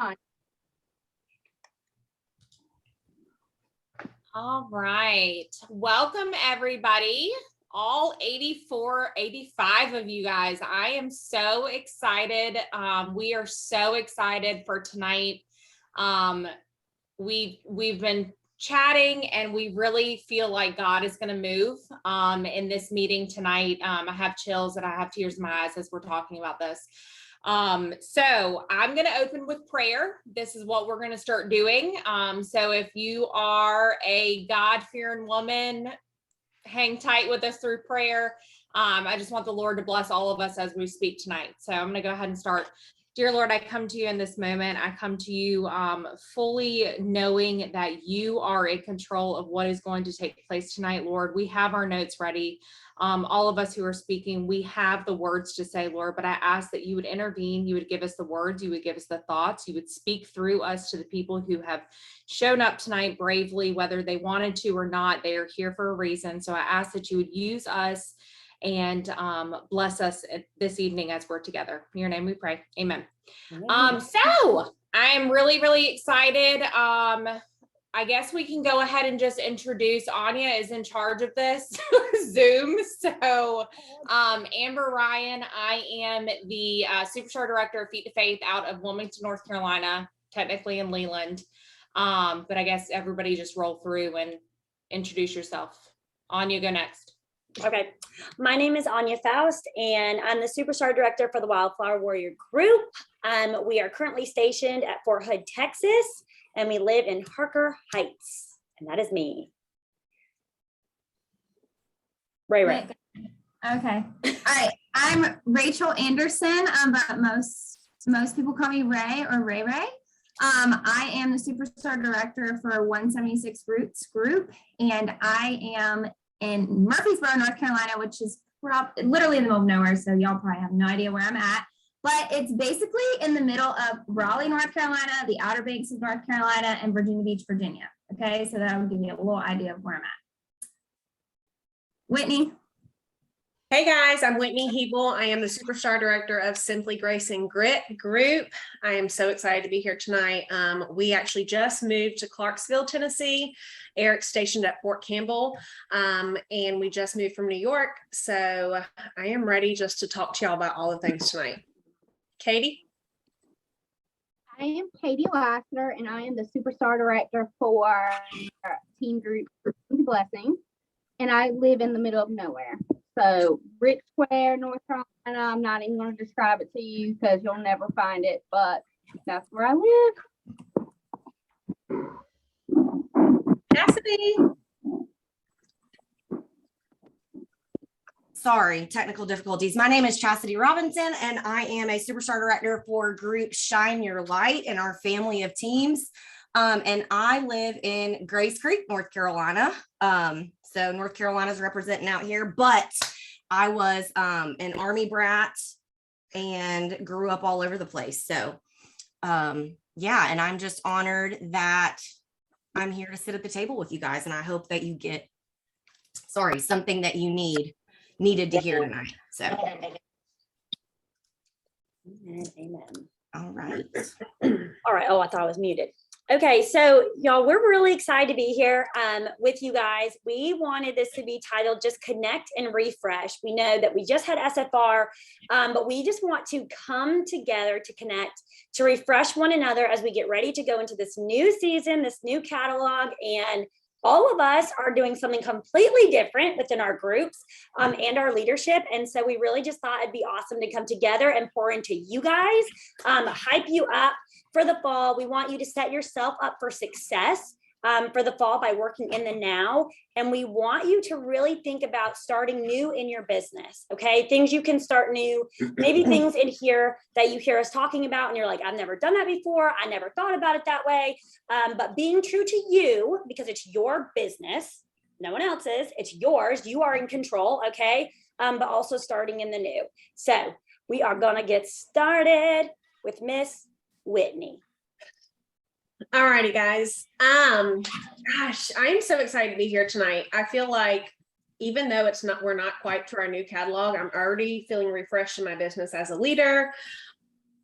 on. All right. Welcome, everybody. All 84, 85 of you guys. I am so excited. We are so excited for tonight. We've been chatting and we really feel like God is going to move in this meeting tonight. I have chills and I have tears in my eyes as we're talking about this. So I'm going to open with prayer. This is what we're going to start doing. So if you are a God-fearing woman, hang tight with us through prayer. I just want the Lord to bless all of us as we speak tonight. So I'm going to go ahead and start. Dear Lord, I come to you in this moment. I come to you fully knowing that you are in control of what is going to take place tonight, Lord. We have our notes ready. All of us who are speaking, we have the words to say, Lord, but I ask that you would intervene. You would give us the words. You would give us the thoughts. You would speak through us to the people who have shown up tonight bravely, whether they wanted to or not. They are here for a reason. So I ask that you would use us and bless us this evening as we're together. In your name we pray. Amen. So I am really, really excited. I guess we can go ahead and just introduce. Anya is in charge of this Zoom. So Amber Ryan, I am the Superstar Director of Feet to Faith out of Wilmington, North Carolina, technically in Leland. But I guess everybody just roll through and introduce yourself. Anya, go next. Okay, my name is Anya Faust, and I'm the Superstar Director for the Wildflower Warrior Group. We are currently stationed at Fort Hood, Texas, and we live in Harker Heights, and that is me. Ray. Okay. All right. I'm Rachel Anderson, but most people call me Ray or Ray Ray. I am the Superstar Director for 176 Roots Group, and I am in Murfreesboro, North Carolina, which is literally in the middle of nowhere, so y'all probably have no idea where I'm at. But it's basically in the middle of Raleigh, North Carolina, the Outer Banks of North Carolina, and Virginia Beach, Virginia. Okay, so that'll give you a little idea of where I'm at. Whitney. Hey guys, I'm Whitney Hebel. I am the Superstar Director of Simply Grace and Grit Group. I am so excited to be here tonight. We actually just moved to Clarksville, Tennessee. Eric's stationed at Fort Campbell, and we just moved from New York. So I am ready just to talk to y'all about all the things tonight. Katie? I am Katie Lassner, and I am the Superstar Director for Team Group Blessing, and I live in the middle of nowhere. So Brick Square, North Carolina. I'm not even going to describe it to you because you'll never find it, but that's where I live. Chasity. Sorry, technical difficulties. My name is Chasity Robinson, and I am a Superstar Director for Group Shine Your Light in our family of teams. And I live in Grace Creek, North Carolina. So North Carolina's representing out here, but I was an Army brat and grew up all over the place. So yeah, and I'm just honored that I'm here to sit at the table with you guys, and I hope that you get, something that you needed to hear tonight. So Amen. all right. All right. Oh, I thought I was muted. Okay, so y'all, we're really excited to be here with you guys. We wanted this to be titled Just Connect and Refresh. We know that we just had SFR, but we just want to come together to connect, to refresh one another as we get ready to go into this new season, this new catalog, and all of us are doing something completely different within our groups and our leadership. And so we really just thought it'd be awesome to come together and pour into you guys, hype you up for the fall. We want you to set yourself up for success for the fall by working in the now. And we want you to really think about starting new in your business. Okay. Things you can start new, maybe things in here that you hear us talking about and you're like, I've never done that before. I never thought about it that way. But being true to you, because it's your business, no one else's, it's yours. You are in control. Okay. But also starting in the new. So we are going to get started with Miss Whitney. All righty, guys. Gosh, I'm so excited to be here tonight. I feel like even though we're not quite to our new catalog, I'm already feeling refreshed in my business as a leader.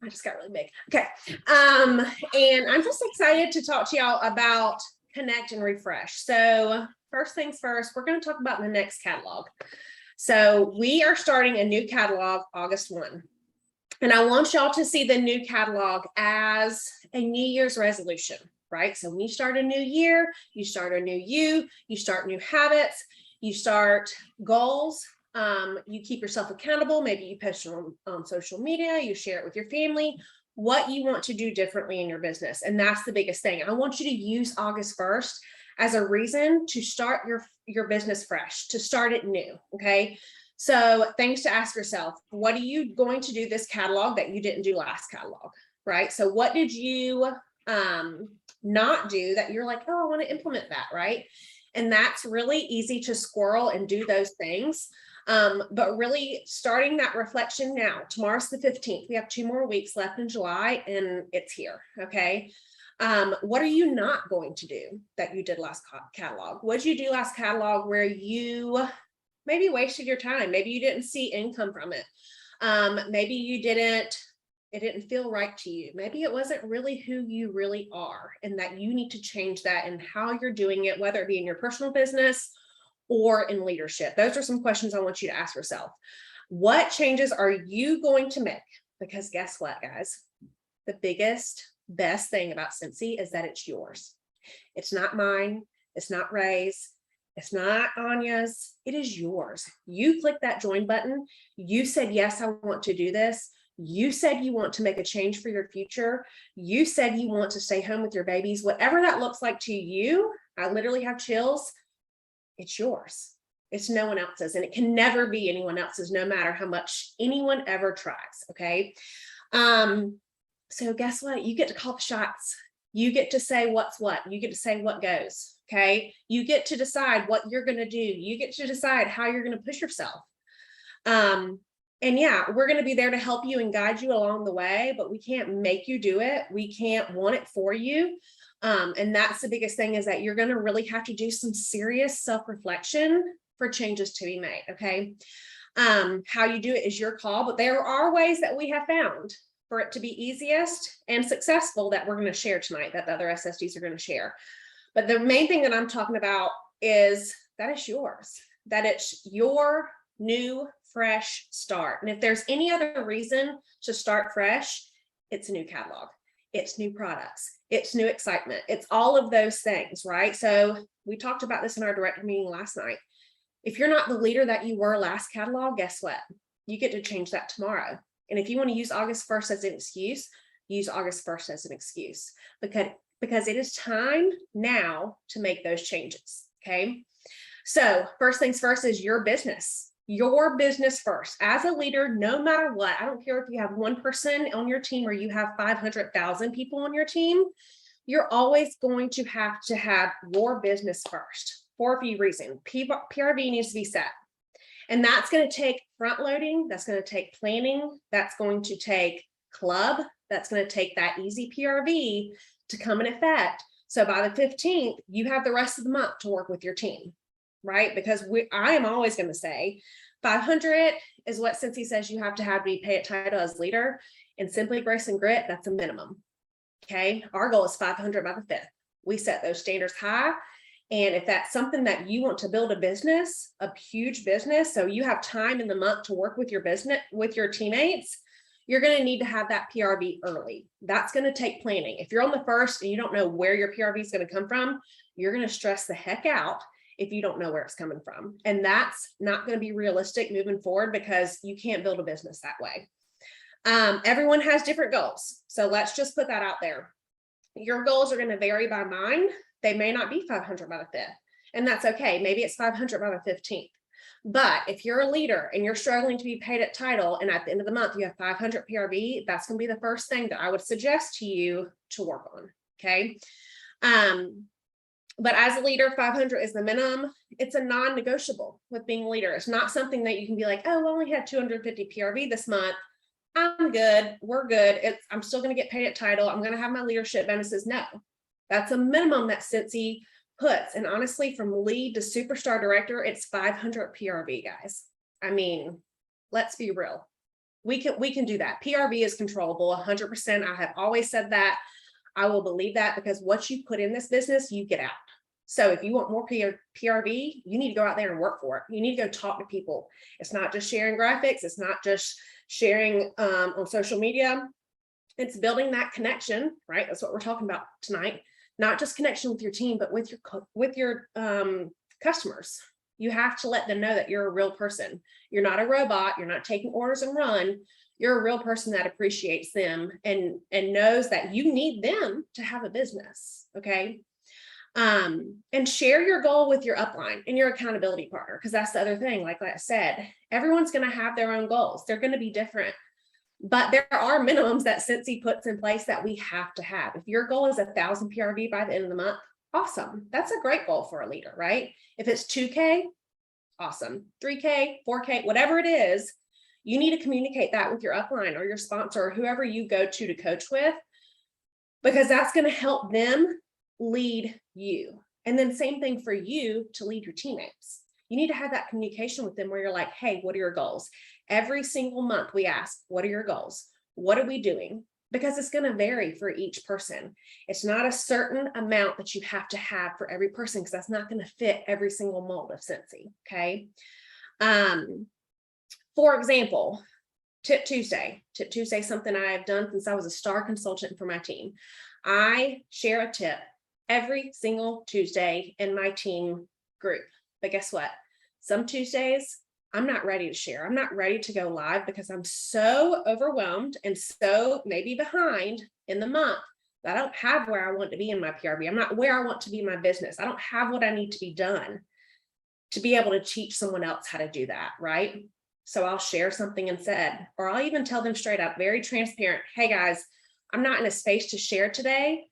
I just got really big. Okay. And I'm just excited to talk to y'all about connect and refresh. So first things first, we're going to talk about the next catalog. So we are starting a new catalog August 1. And I want y'all to see the new catalog as a New Year's resolution, right? So when you start a new year, you start a new you start new habits, you start goals, you keep yourself accountable. Maybe you post it on social media, you share it with your family, what you want to do differently in your business. And that's the biggest thing. I want you to use August 1st as a reason to start your business fresh, to start it new, okay? So things to ask yourself, what are you going to do this catalog that you didn't do last catalog, right? So what did you not do that you're like, oh, I want to implement that, right? And that's really easy to squirrel and do those things. But really starting that reflection now. Tomorrow's the 15th. We have 2 more weeks left in July and it's here, okay? What are you not going to do that you did last catalog? What did you do last catalog where you maybe wasted your time? Maybe you didn't see income from it. Maybe it didn't feel right to you. Maybe it wasn't really who you really are, and that you need to change that in how you're doing it, whether it be in your personal business or in leadership. Those are some questions I want you to ask yourself. What changes are you going to make? Because guess what, guys? The best thing about Cincy is that it's yours. It's not mine. It's not Ray's. It's not Anya's. It is yours. You click that join button. You said, yes, I want to do this. You said you want to make a change for your future. You said you want to stay home with your babies. Whatever that looks like to you, I literally have chills. It's yours. It's no one else's, and it can never be anyone else's, no matter how much anyone ever tries. Okay. So guess what? You get to call the shots. You get to say what's what. You get to say what goes. Okay. You get to decide what you're going to do. You get to decide how you're going to push yourself. And yeah, we're going to be there to help you and guide you along the way, but we can't make you do it. We can't want it for you. And that's the biggest thing, is that you're going to really have to do some serious self-reflection for changes to be made. Okay. How you do it is your call, but there are ways that we have found for it to be easiest and successful that we're going to share tonight, that the other SSDs are going to share. But the main thing that I'm talking about is that it's yours, that it's your new fresh start. And if there's any other reason to start fresh, it's a new catalog, it's new products, it's new excitement, it's all of those things, right? So we talked about this in our director meeting last night. If you're not the leader that you were last catalog, guess what? You get to change that tomorrow. And if you want to use August 1st as an excuse, use August 1st as an excuse, because it is time now to make those changes. Okay. So first things first is your business first. As a leader, no matter what, I don't care if you have one person on your team or you have 500,000 people on your team, you're always going to have your business first for a few reasons. PRV needs to be set. And that's going to take front loading. That's going to take planning. That's going to take club. That's going to take that easy PRV to come in effect. So by the 15th, you have the rest of the month to work with your team, right? Because I am always going to say 500 is what Cincy says you have to be paid title as leader. And Simply Grace and Grit, that's a minimum. Okay. Our goal is 500 by the 5th. We set those standards high. And if that's something that you want to build a business, a huge business, so you have time in the month to work with your business, with your teammates, you're going to need to have that PRV early. That's going to take planning. If you're on the 1st and you don't know where your PRV is going to come from, you're going to stress the heck out if you don't know where it's coming from. And that's not going to be realistic moving forward, because you can't build a business that way. Everyone has different goals. So let's just put that out there. Your goals are going to vary by mine. They may not be 500 by the 5th, and that's okay. Maybe it's 500 by the 15th. But if you're a leader and you're struggling to be paid at title, and at the end of the month you have 500 PRV, that's going to be the first thing that I would suggest to you to work on. Okay. But as a leader, 500 is the minimum. It's a non-negotiable with being a leader. It's not something that you can be like, oh, I only had 250 PRV this month. I'm good. We're good. I'm still going to get paid at title. I'm going to have my leadership bonuses. No, that's a minimum that Cincy puts. And honestly, from lead to superstar director, it's 500 PRV, guys. I mean, let's be real. We can do that. PRV is controllable 100%. I have always said that. I will believe that, because what you put in this business, you get out. So if you want more PRV, you need to go out there and work for it. You need to go talk to people. It's not just sharing graphics. It's not just sharing on social media. It's building that connection, right? That's what we're talking about tonight. Not just connection with your team, but with your customers. You have to let them know that you're a real person. You're not a robot. You're not taking orders and run. You're a real person that appreciates them and knows that you need them to have a business. Okay. And share your goal with your upline and your accountability partner, because that's the other thing. Like I said, everyone's going to have their own goals. They're going to be different, but there are minimums that Cincy puts in place that we have to have. If your goal is 1,000 PRV by the end of the month, awesome. That's a great goal for a leader, right? If it's 2K, awesome. 3K, 4K, whatever it is, you need to communicate that with your upline or your sponsor or whoever you go to coach with, because that's going to help them lead you. And then same thing for you to lead your teammates. You need to have that communication with them where you're like, hey, what are your goals? Every single month we ask, what are your goals? What are we doing? Because it's going to vary for each person. It's not a certain amount that you have to have for every person, because that's not going to fit every single mold of Cincy. Okay. For example, Tip Tuesday, something I've done since I was a star consultant for my team. I share a tip every single Tuesday in my team group. But guess what? Some Tuesdays, I'm not ready to share. I'm not ready to go live because I'm so overwhelmed and so maybe behind in the month that I don't have where I want to be in my PRV. I'm not where I want to be in my business. I don't have what I need to be done to be able to teach someone else how to do that, right? So I'll share something instead, or I'll even tell them straight up, very transparent. Hey guys, I'm not in a space to share today.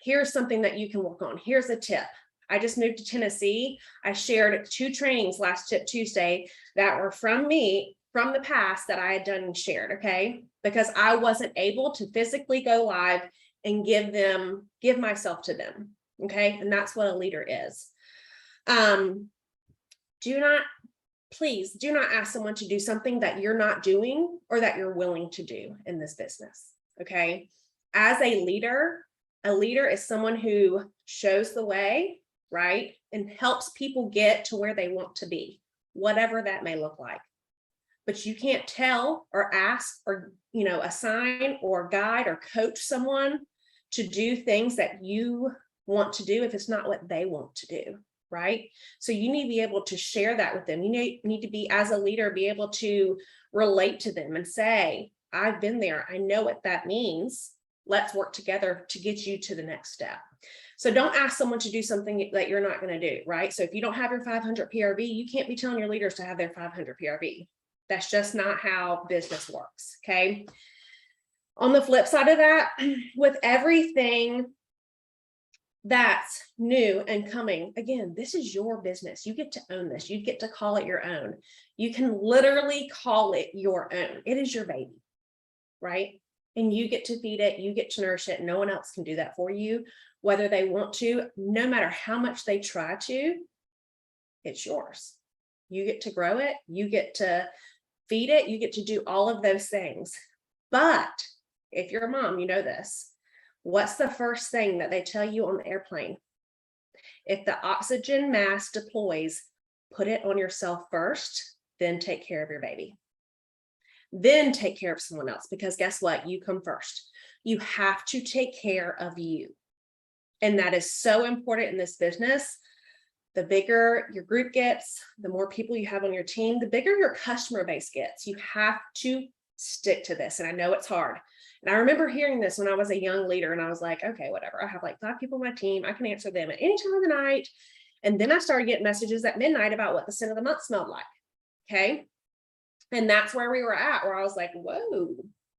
Here's something that you can work on. Here's a tip. I just moved to Tennessee. I shared 2 trainings last Tip Tuesday that were from me from the past that I had done and shared. Okay. Because I wasn't able to physically go live and give myself to them. Okay. And that's what a leader is. Please do not ask someone to do something that you're not doing or that you're willing to do in this business. Okay. As a leader is someone who shows the way, right? And helps people get to where they want to be, whatever that may look like. But you can't tell or ask or, assign or guide or coach someone to do things that you want to do if it's not what they want to do, right? So you need to be able to share that with them. You need to be, as a leader, be able to relate to them and say, I've been there. I know what that means. Let's work together to get you to the next step. So don't ask someone to do something that you're not going to do, right? So if you don't have your 500 PRV, you can't be telling your leaders to have their 500 PRV. That's just not how business works, okay? On the flip side of that, with everything that's new and coming, again, this is your business. You get to own this. You get to call it your own. You can literally call it your own. It is your baby, right? And you get to feed it, you get to nourish it. No one else can do that for you, whether they want to, no matter how much they try to, it's yours. You get to grow it, you get to feed it, you get to do all of those things. But if you're a mom, you know this. What's the first thing that they tell you on the airplane? If the oxygen mask deploys, put it on yourself first, then take care of your baby. Then take care of someone else, because guess what? You come first. You have to take care of you. And that is so important in this business. The bigger your group gets, the more people you have on your team, the bigger your customer base gets. You have to stick to this. And I know it's hard. And I remember hearing this when I was a young leader and I was like, okay, whatever. I have like 5 people on my team. I can answer them at any time of the night. And then I started getting messages at midnight about what the scent of the month smelled like. Okay. And that's where we were at, where I was like, whoa,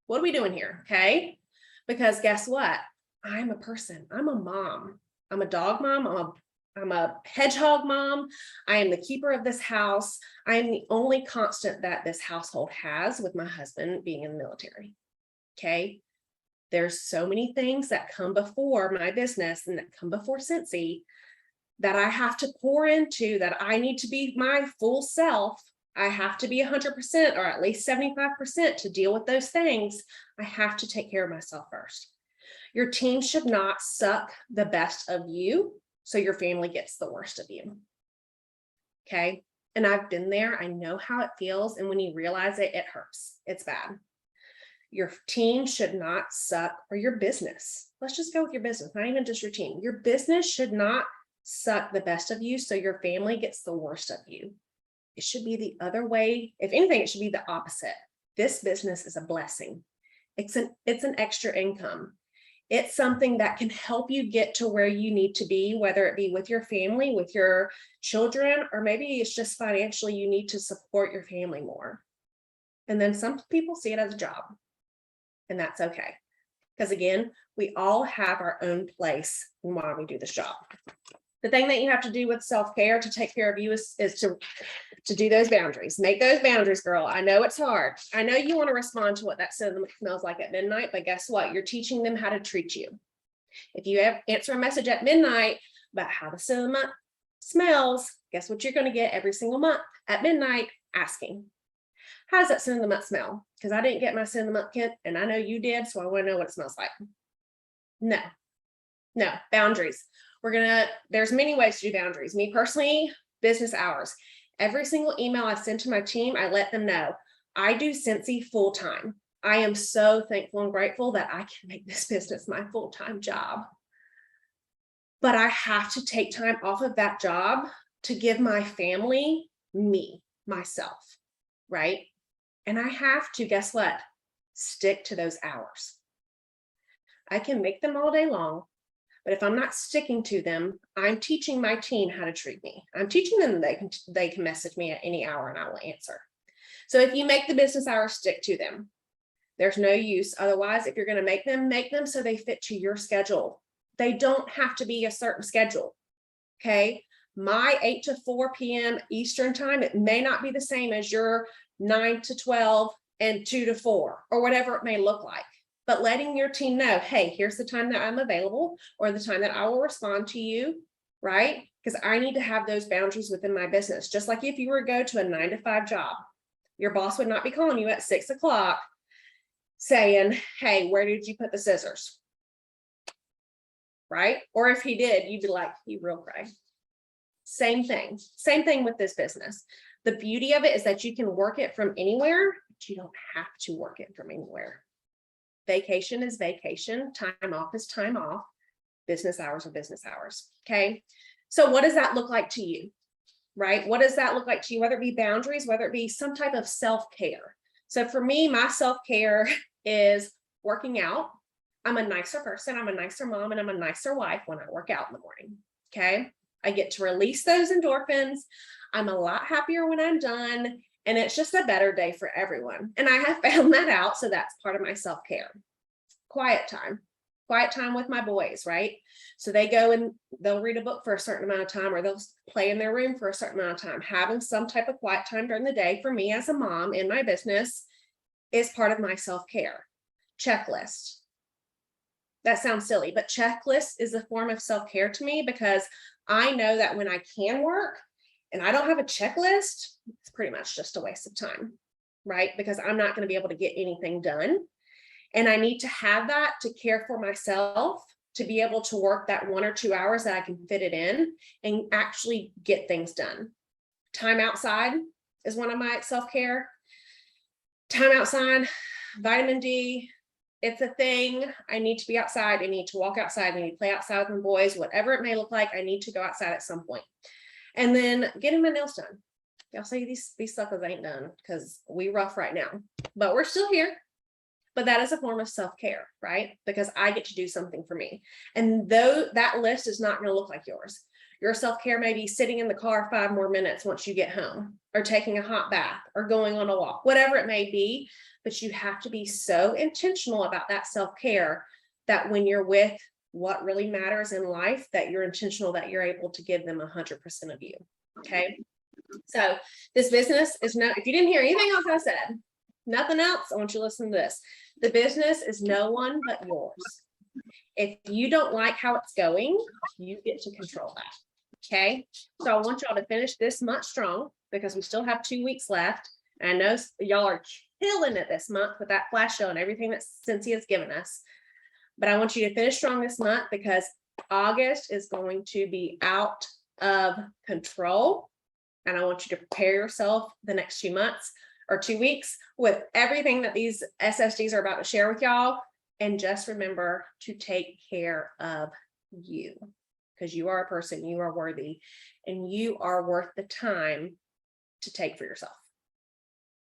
what are we doing here? Okay. Because guess what? I'm a person. I'm a mom. I'm a dog mom. I'm a hedgehog mom. I am the keeper of this house. I am the only constant that this household has, with my husband being in the military. Okay. There's so many things that come before my business and that come before Cincy that I have to pour into, that I need to be my full self I have to be 100% or at least 75% to deal with those things. I have to take care of myself first. Your team should not suck the best of you so your family gets the worst of you. Okay. And I've been there. I know how it feels. And when you realize it, it hurts. It's bad. Your team should not suck, or your business. Let's just go with your business, not even just your team. Your business should not suck the best of you so your family gets the worst of you. It should be the other way. If anything, it should be the opposite. This business is a blessing. It's an extra income. It's something that can help you get to where you need to be, whether it be with your family, with your children, or maybe it's just financially you need to support your family more. And then some people see it as a job, and that's okay. Because again, we all have our own place in why we do this job. The thing that you have to do with self-care to take care of you is to do those boundaries. Make those boundaries, girl. I know it's hard. I know you want to respond to what that cinnamon smells like at midnight, but guess what? You're teaching them how to treat you. If you answer a message at midnight about how the cinnamon smells, guess what you're going to get every single month at midnight? Asking, how does that cinnamon smell? Because I didn't get my cinnamon kit and I know you did, so I want to know what it smells like. No, boundaries. There's many ways to do boundaries. Me personally, business hours. Every single email I send to my team, I let them know I do Cincy full time. I am so thankful and grateful that I can make this business my full-time job. But I have to take time off of that job to give my family myself, right? And I have to, guess what? Stick to those hours. I can make them all day long, but if I'm not sticking to them, I'm teaching my team how to treat me. I'm teaching them that they can message me at any hour and I will answer. So if you make the business hours, stick to them. There's no use. Otherwise, if you're going to make them so they fit to your schedule. They don't have to be a certain schedule. Okay. My 8 to 4 p.m. Eastern time, it may not be the same as your 9 to 12 and 2 to 4 or whatever it may look like. But letting your team know, hey, here's the time that I'm available or the time that I will respond to you, right? Because I need to have those boundaries within my business. Just like if you were to go to a 9 to 5 job, your boss would not be calling you at 6 o'clock saying, hey, where did you put the scissors? Right? Or if he did, you'd be like, you real cray. Same thing with this business. The beauty of it is that you can work it from anywhere, but you don't have to work it from anywhere. Vacation is vacation. Time off is time off. Business hours are business hours. Okay. So what does that look like to you? Right? What does that look like to you? Whether it be boundaries, whether it be some type of self-care. So for me, my self-care is working out. I'm a nicer person. I'm a nicer mom and I'm a nicer wife when I work out in the morning. Okay. I get to release those endorphins. I'm a lot happier when I'm done. And it's just a better day for everyone. And I have found that out. So that's part of my self-care. Quiet time with my boys, right? So they go and they'll read a book for a certain amount of time, or they'll play in their room for a certain amount of time. Having some type of quiet time during the day for me as a mom in my business is part of my self-care. Checklist. That sounds silly, but checklist is a form of self-care to me because I know that when I can work and I don't have a checklist, it's pretty much just a waste of time, right? Because I'm not going to be able to get anything done. And I need to have that to care for myself, to be able to work that 1 or 2 hours that I can fit it in and actually get things done. Time outside is one of my self-care. Time outside, vitamin D, it's a thing. I need to be outside. I need to walk outside. I need to play outside with my boys, whatever it may look like. I need to go outside at some point. And then getting my nails done. Y'all say these suckers ain't done because we rough right now, but we're still here. But that is a form of self-care, right? Because I get to do something for me. And though that list is not going to look like yours, your self-care may be sitting in the car 5 more minutes once you get home, or taking a hot bath, or going on a walk, whatever it may be. But you have to be so intentional about that self-care that when you're with what really matters in life, that you're intentional, that you're able to give them 100% of you. Okay. So this business is if you didn't hear anything else I said, nothing else, I want you to listen to this. The business is no one but yours. If you don't like how it's going, you get to control that. Okay. So I want y'all to finish this month strong. because we still have 2 weeks left. And I know y'all are killing it this month with that flash sale and everything that Cincy has given us. But I want you to finish strong this month because August is going to be out of control. And I want you to prepare yourself the next 2 months or 2 weeks with everything that these SSDs are about to share with y'all. And just remember to take care of you, because you are a person, you are worthy, and you are worth the time to take for yourself.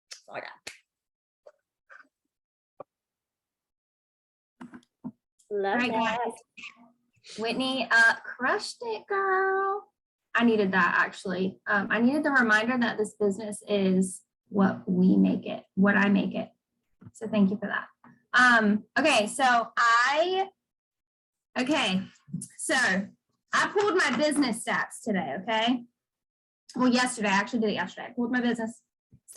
That's all I got. Love Right, that. guys. Whitney, crushed it, girl. I needed that actually. I needed the reminder that this business is what we make it, what I make it. So thank you for that. Okay, so I pulled my business stats today, okay? Well, yesterday, I actually did it yesterday. I pulled my business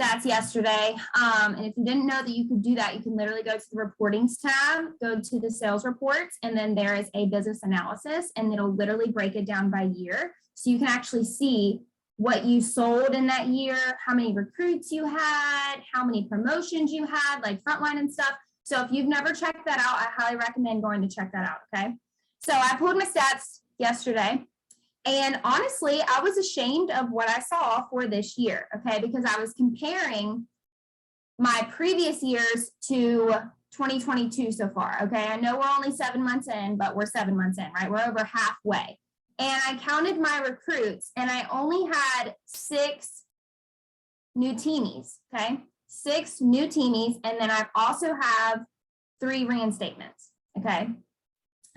stats yesterday. And if you didn't know that you could do that, you can literally go to the reportings tab, go to the sales reports, and then there is a business analysis, and it'll literally break it down by year. So you can actually see what you sold in that year, how many recruits you had, how many promotions you had, like frontline and stuff. So if you've never checked that out, I highly recommend going to check that out, okay? So I pulled my stats yesterday, and honestly, I was ashamed of what I saw for this year, okay? Because I was comparing my previous years to 2022 so far, okay? I know we're only 7 months in, but we're 7 months in, right? We're over halfway. And I counted my recruits, and I only had 6 new teamies, okay? 6 new teamies, and then I also have 3 reinstatements, okay?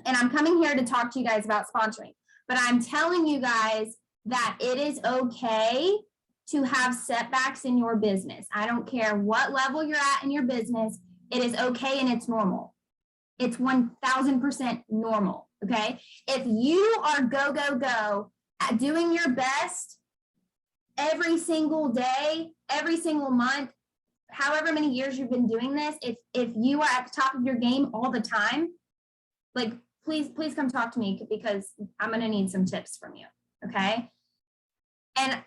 And I'm coming here to talk to you guys about sponsoring, but I'm telling you guys that it is okay to have setbacks in your business. I don't care what level you're at in your business, it is okay and it's normal. It's 1000% normal, okay? If you are go, go, go at doing your best every single day, every single month, however many years you've been doing this, if you are at the top of your game all the time, like, please come talk to me because I'm going to need some tips from you. Okay. And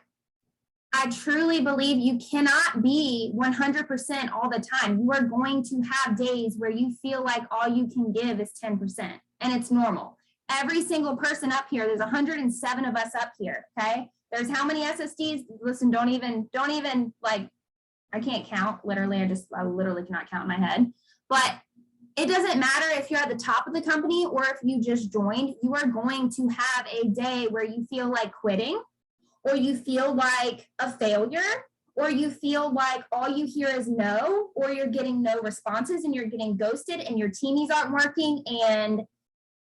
I truly believe you cannot be 100% all the time. You are going to have days where you feel like all you can give is 10%, and it's normal. Every single person up here, there's 107 of us up here. Okay. There's how many SSDs? Listen, don't even like, I can't count, literally. I literally cannot count in my head. But it doesn't matter if you're at the top of the company or if you just joined, you are going to have a day where you feel like quitting, or you feel like a failure, or you feel like all you hear is no, or you're getting no responses and you're getting ghosted and your teamies aren't working and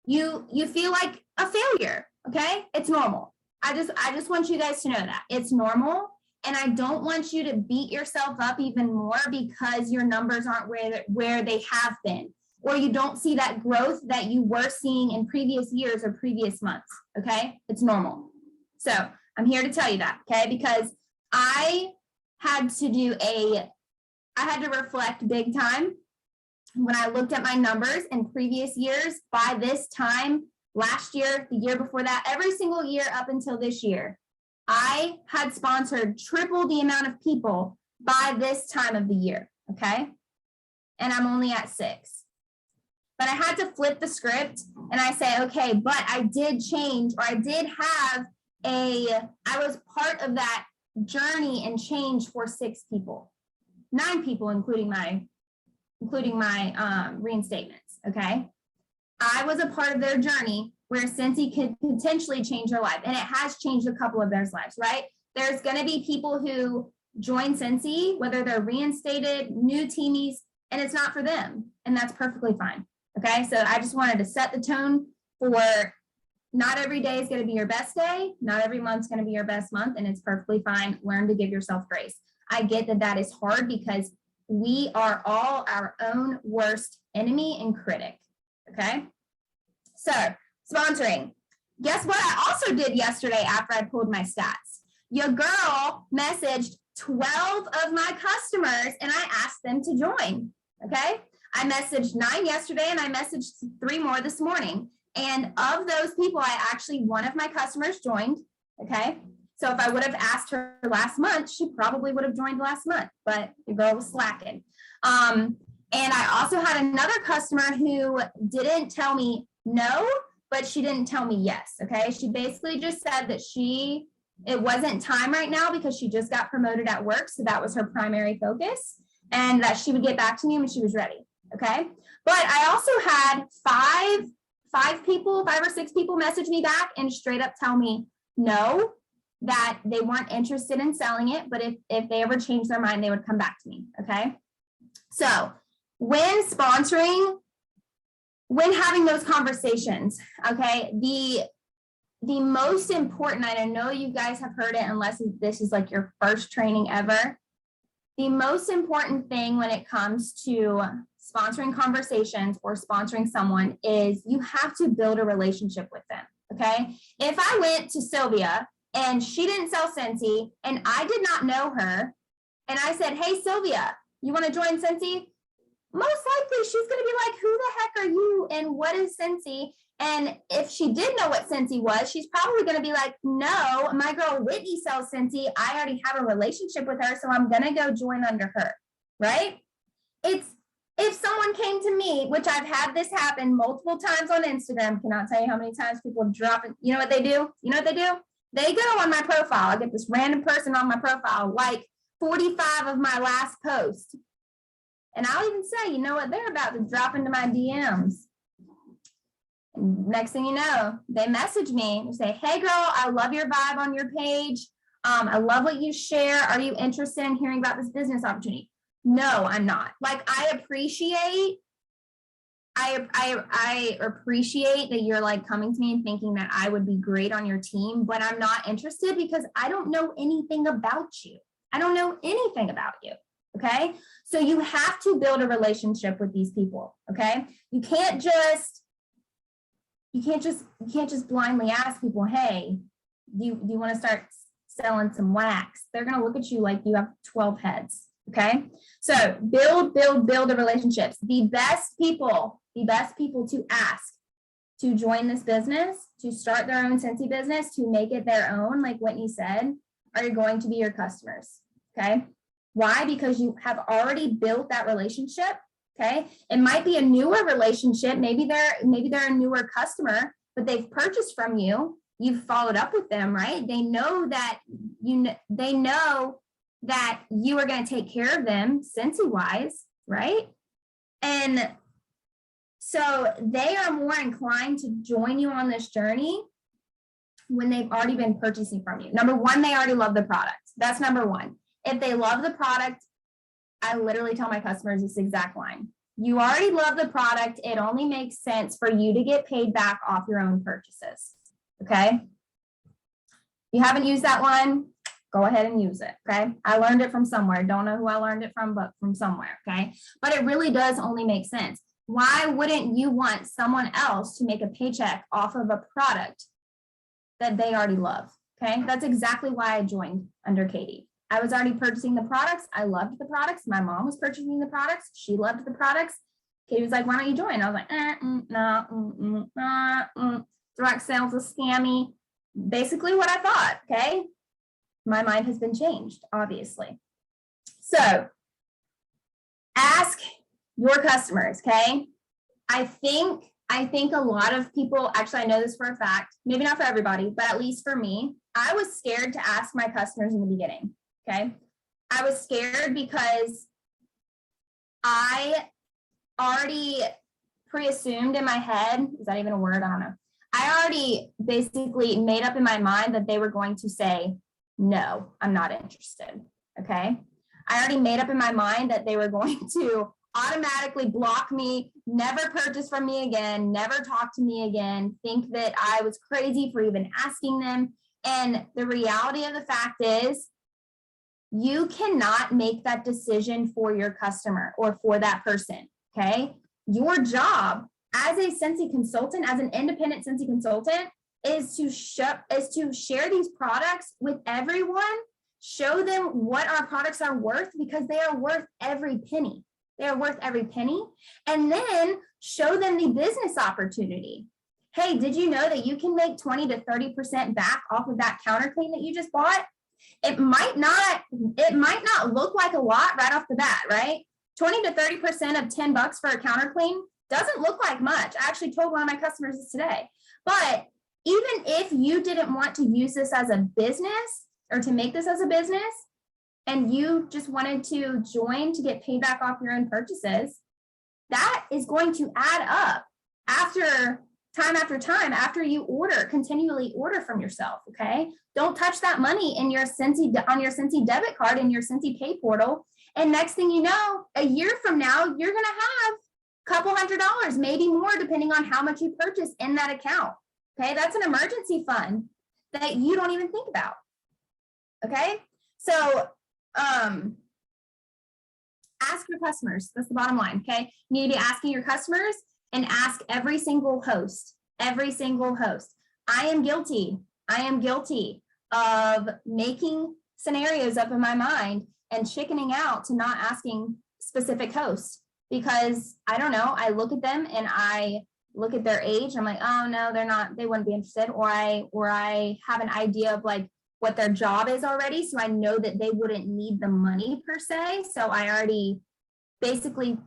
you feel like a failure. Okay. It's normal. I just want you guys to know that it's normal. And I don't want you to beat yourself up even more because your numbers aren't where they have been, or you don't see that growth that you were seeing in previous years or previous months, okay? It's normal. So I'm here to tell you that, okay? Because I had to reflect big time when I looked at my numbers in previous years. By this time, last year, the year before that, every single year up until this year, I had sponsored triple the amount of people by this time of the year, okay? And I'm only at 6. But I had to flip the script and I say, okay, but I did change, or I did have I was part of that journey and change for 6 people, 9 people, including my reinstatements, okay? I was a part of their journey where Cincy could potentially change their life. And it has changed a couple of their lives, right? There's going to be people who join Cincy, whether they're reinstated, new teamies, and it's not for them. And that's perfectly fine. Okay. So I just wanted to set the tone for not every day is going to be your best day. Not every month's going to be your best month. And it's perfectly fine. Learn to give yourself grace. I get that that is hard because we are all our own worst enemy and critic. Okay. So sponsoring. Guess what I also did yesterday after I pulled my stats? Your girl messaged 12 of my customers and I asked them to join. Okay. I messaged 9 yesterday and I messaged 3 more this morning. And of those people, one of my customers joined. Okay. So if I would have asked her last month, she probably would have joined last month, but the girl was slacking. And I also had another customer who didn't tell me no, but she didn't tell me yes. Okay. She basically just said that it wasn't time right now because she just got promoted at work. So that was her primary focus, and that she would get back to me when she was ready. Okay. But I also had five or six people message me back and straight up tell me no, that they weren't interested in selling it, but if they ever changed their mind, they would come back to me. Okay. So when having those conversations, okay, the most important, and I know you guys have heard it unless this is like your first training ever, the most important thing when it comes to sponsoring conversations or sponsoring someone is you have to build a relationship with them, okay? If I went to Sylvia and she didn't sell Scentsy and I did not know her, and I said, hey, Sylvia, you want to join Scentsy? Most likely she's going to be like, who the heck are you and what is Scentsy? And if she did know what Scentsy was, she's probably going to be like, no, my girl Whitney sells Scentsy. I already have a relationship with her, so I'm going to go join under her, right? If someone came to me, which I've had this happen multiple times on Instagram, cannot tell you how many times people drop it. You know what they do? They go on my profile. I get this random person on my profile, like 45 of my last post. And I'll even say, you know what? They're about to drop into my DMs. And next thing you know, they message me and say, hey girl, I love your vibe on your page. I love what you share. Are you interested in hearing about this business opportunity? No, I'm not. Like, I appreciate that you're like coming to me and thinking that I would be great on your team, but I'm not interested because I don't know anything about you. I don't know anything about you. Okay. So you have to build a relationship with these people. Okay. You can't just blindly ask people, hey, do you want to start selling some wax? They're going to look at you like you have 12 heads. Okay. So build the relationships. The best people to ask to join this business, to start their own Scentsy business, to make it their own, like Whitney said, are going to be your customers. Okay. Why? Because you have already built that relationship. Okay. It might be a newer relationship. Maybe they're a newer customer, but they've purchased from you. You've followed up with them, right? They know that you are going to take care of them Scentsy wise, right? And so they are more inclined to join you on this journey when they've already been purchasing from you. Number one, they already love the product. That's number one. If they love the product, I literally tell my customers this exact line. You already love the product. It only makes sense for you to get paid back off your own purchases. Okay. If you haven't used that one, go ahead and use it. Okay. I learned it from somewhere. Don't know who I learned it from, but from somewhere. Okay. But it really does only make sense. Why wouldn't you want someone else to make a paycheck off of a product that they already love? Okay. That's exactly why I joined under Katie. I was already purchasing the products. I loved the products. My mom was purchasing the products. She loved the products. Katie was like, why don't you join? I was like, direct sales is scammy. Basically what I thought, okay? My mind has been changed, obviously. So ask your customers, okay? I think a lot of people, actually, I know this for a fact, maybe not for everybody, but at least for me, I was scared to ask my customers in the beginning. Okay. I was scared because I already pre-assumed in my head, is that even a word? I don't know. I already basically made up in my mind that they were going to say, no, I'm not interested. Okay. I already made up in my mind that they were going to automatically block me, never purchase from me again, never talk to me again, think that I was crazy for even asking them. And the reality of the fact is, you cannot make that decision for your customer or for that person, okay? Your job as a Scentsy consultant, as an independent Scentsy consultant, is to share these products with everyone, show them what our products are worth because they are worth every penny. They are worth every penny. And then show them the business opportunity. hey, did you know that you can make 20 to 30% back off of that counter clean that you just bought? It might not look like a lot right off the bat, right? 20 to 30% of $10 for a counter clean doesn't look like much. I actually told one of my customers this today. But even if you didn't want to use this as a business or to make this as a business, and you just wanted to join to get paid back off your own purchases, that is going to add up after time, after you continually order from yourself, okay? Don't touch that money in your on your Scentsy debit card in your Scentsy Pay portal. And next thing you know, a year from now, you're gonna have a couple $100, maybe more, depending on how much you purchase in that account, okay? That's an emergency fund that you don't even think about, okay? So, ask your customers. That's the bottom line, okay? You need to be asking your customers and ask every single host. I am guilty of making scenarios up in my mind and chickening out to not asking specific hosts because I don't know, I look at them and I look at their age. I'm like, oh no, they wouldn't be interested. Or I have an idea of like what their job is already. So I know that they wouldn't need the money per se. So I already basically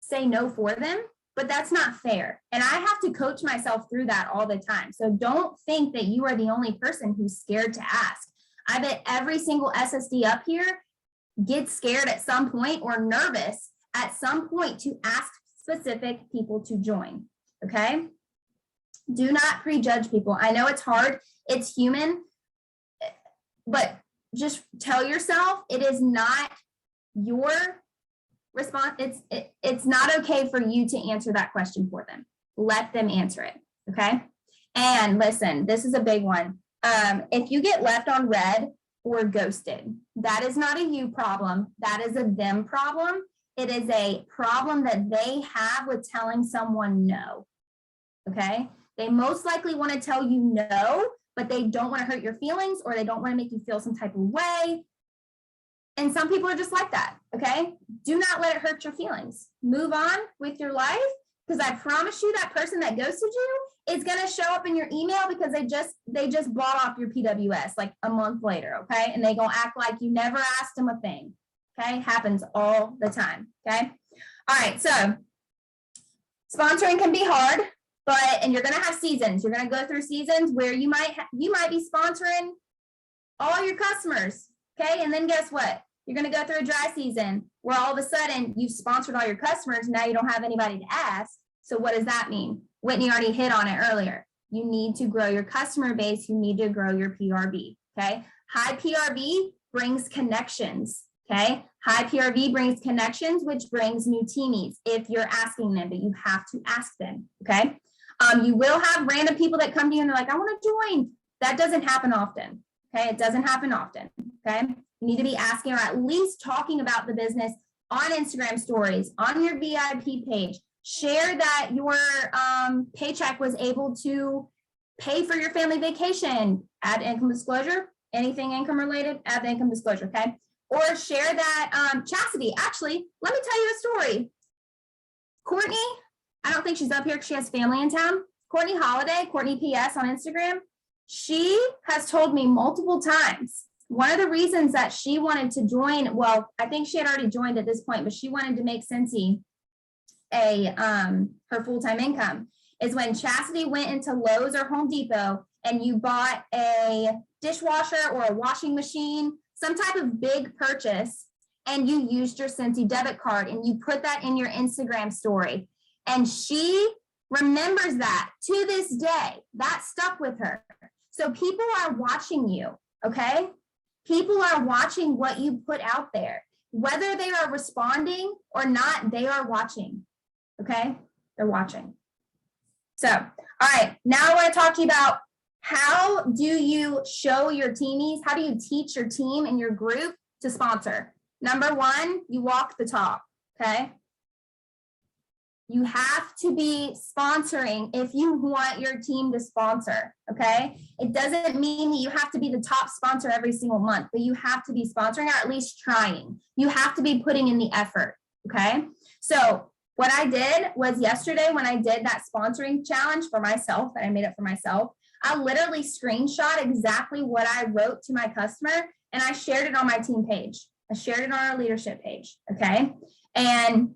say no for them, but that's not fair. And I have to coach myself through that all the time. So don't think that you are the only person who's scared to ask. I bet every single SSD up here gets scared at some point or nervous at some point to ask specific people to join, okay? Do not prejudge people. I know it's hard, it's human, but just tell yourself it is not your response. It's not okay for you to answer that question for them. Let them answer it, okay? And listen, this is a big one. If you get left on red or ghosted, that is not a you problem. That is a them problem. It is a problem that they have with telling someone no, okay? They most likely want to tell you no, but they don't want to hurt your feelings or they don't want to make you feel some type of way. And some people are just like that, okay? Do not let it hurt your feelings. Move on with your life, because I promise you that person that ghosted you is going to show up in your email because they just bought off your PWS like a month later, okay? And they going to act like you never asked them a thing, okay? Happens all the time, okay? All right, so sponsoring can be hard, and you're going to have seasons. You're going to go through seasons where you might be sponsoring all your customers, okay? And then guess what? You're going to go through a dry season where all of a sudden you've sponsored all your customers. Now you don't have anybody to ask. So what does that mean? Whitney already hit on it earlier. You need to grow your customer base. You need to grow your PRV, okay? High PRV brings connections, okay? High PRV brings connections, which brings new teamies if you're asking them, but you have to ask them, okay? You will have random people that come to you and they're like, I want to join. That doesn't happen often, okay? It doesn't happen often, okay? You need to be asking or at least talking about the business on Instagram stories, on your VIP page. Share that your paycheck was able to pay for your family vacation. Add income disclosure. Anything income related, add the income disclosure, okay? Or share that, Chasity, actually, let me tell you a story. Courtney, I don't think she's up here because she has family in town. Courtney Holiday, Courtney PS on Instagram. She has told me multiple times, one of the reasons that she wanted to join, well, I think she had already joined at this point, but she wanted to make Scentsy her full-time income, is when Chasity went into Lowe's or Home Depot and you bought a dishwasher or a washing machine, some type of big purchase, and you used your Scentsy debit card and you put that in your Instagram story. And she remembers that to this day. That stuck with her. So people are watching you, okay? People are watching what you put out there. Whether they are responding or not, they are watching, okay? They're watching. So, all right, now I want to talk to you about how do you show your teamies, how do you teach your team and your group to sponsor? Number one, you walk the talk, okay? You have to be sponsoring if you want your team to sponsor, okay? It doesn't mean that you have to be the top sponsor every single month, but you have to be sponsoring or at least trying. You have to be putting in the effort, okay? So What I did was yesterday when I did that sponsoring challenge for myself, that I made up for myself, I literally screenshot exactly what I wrote to my customer and I shared it on my team page. I shared it on our leadership page. Okay. And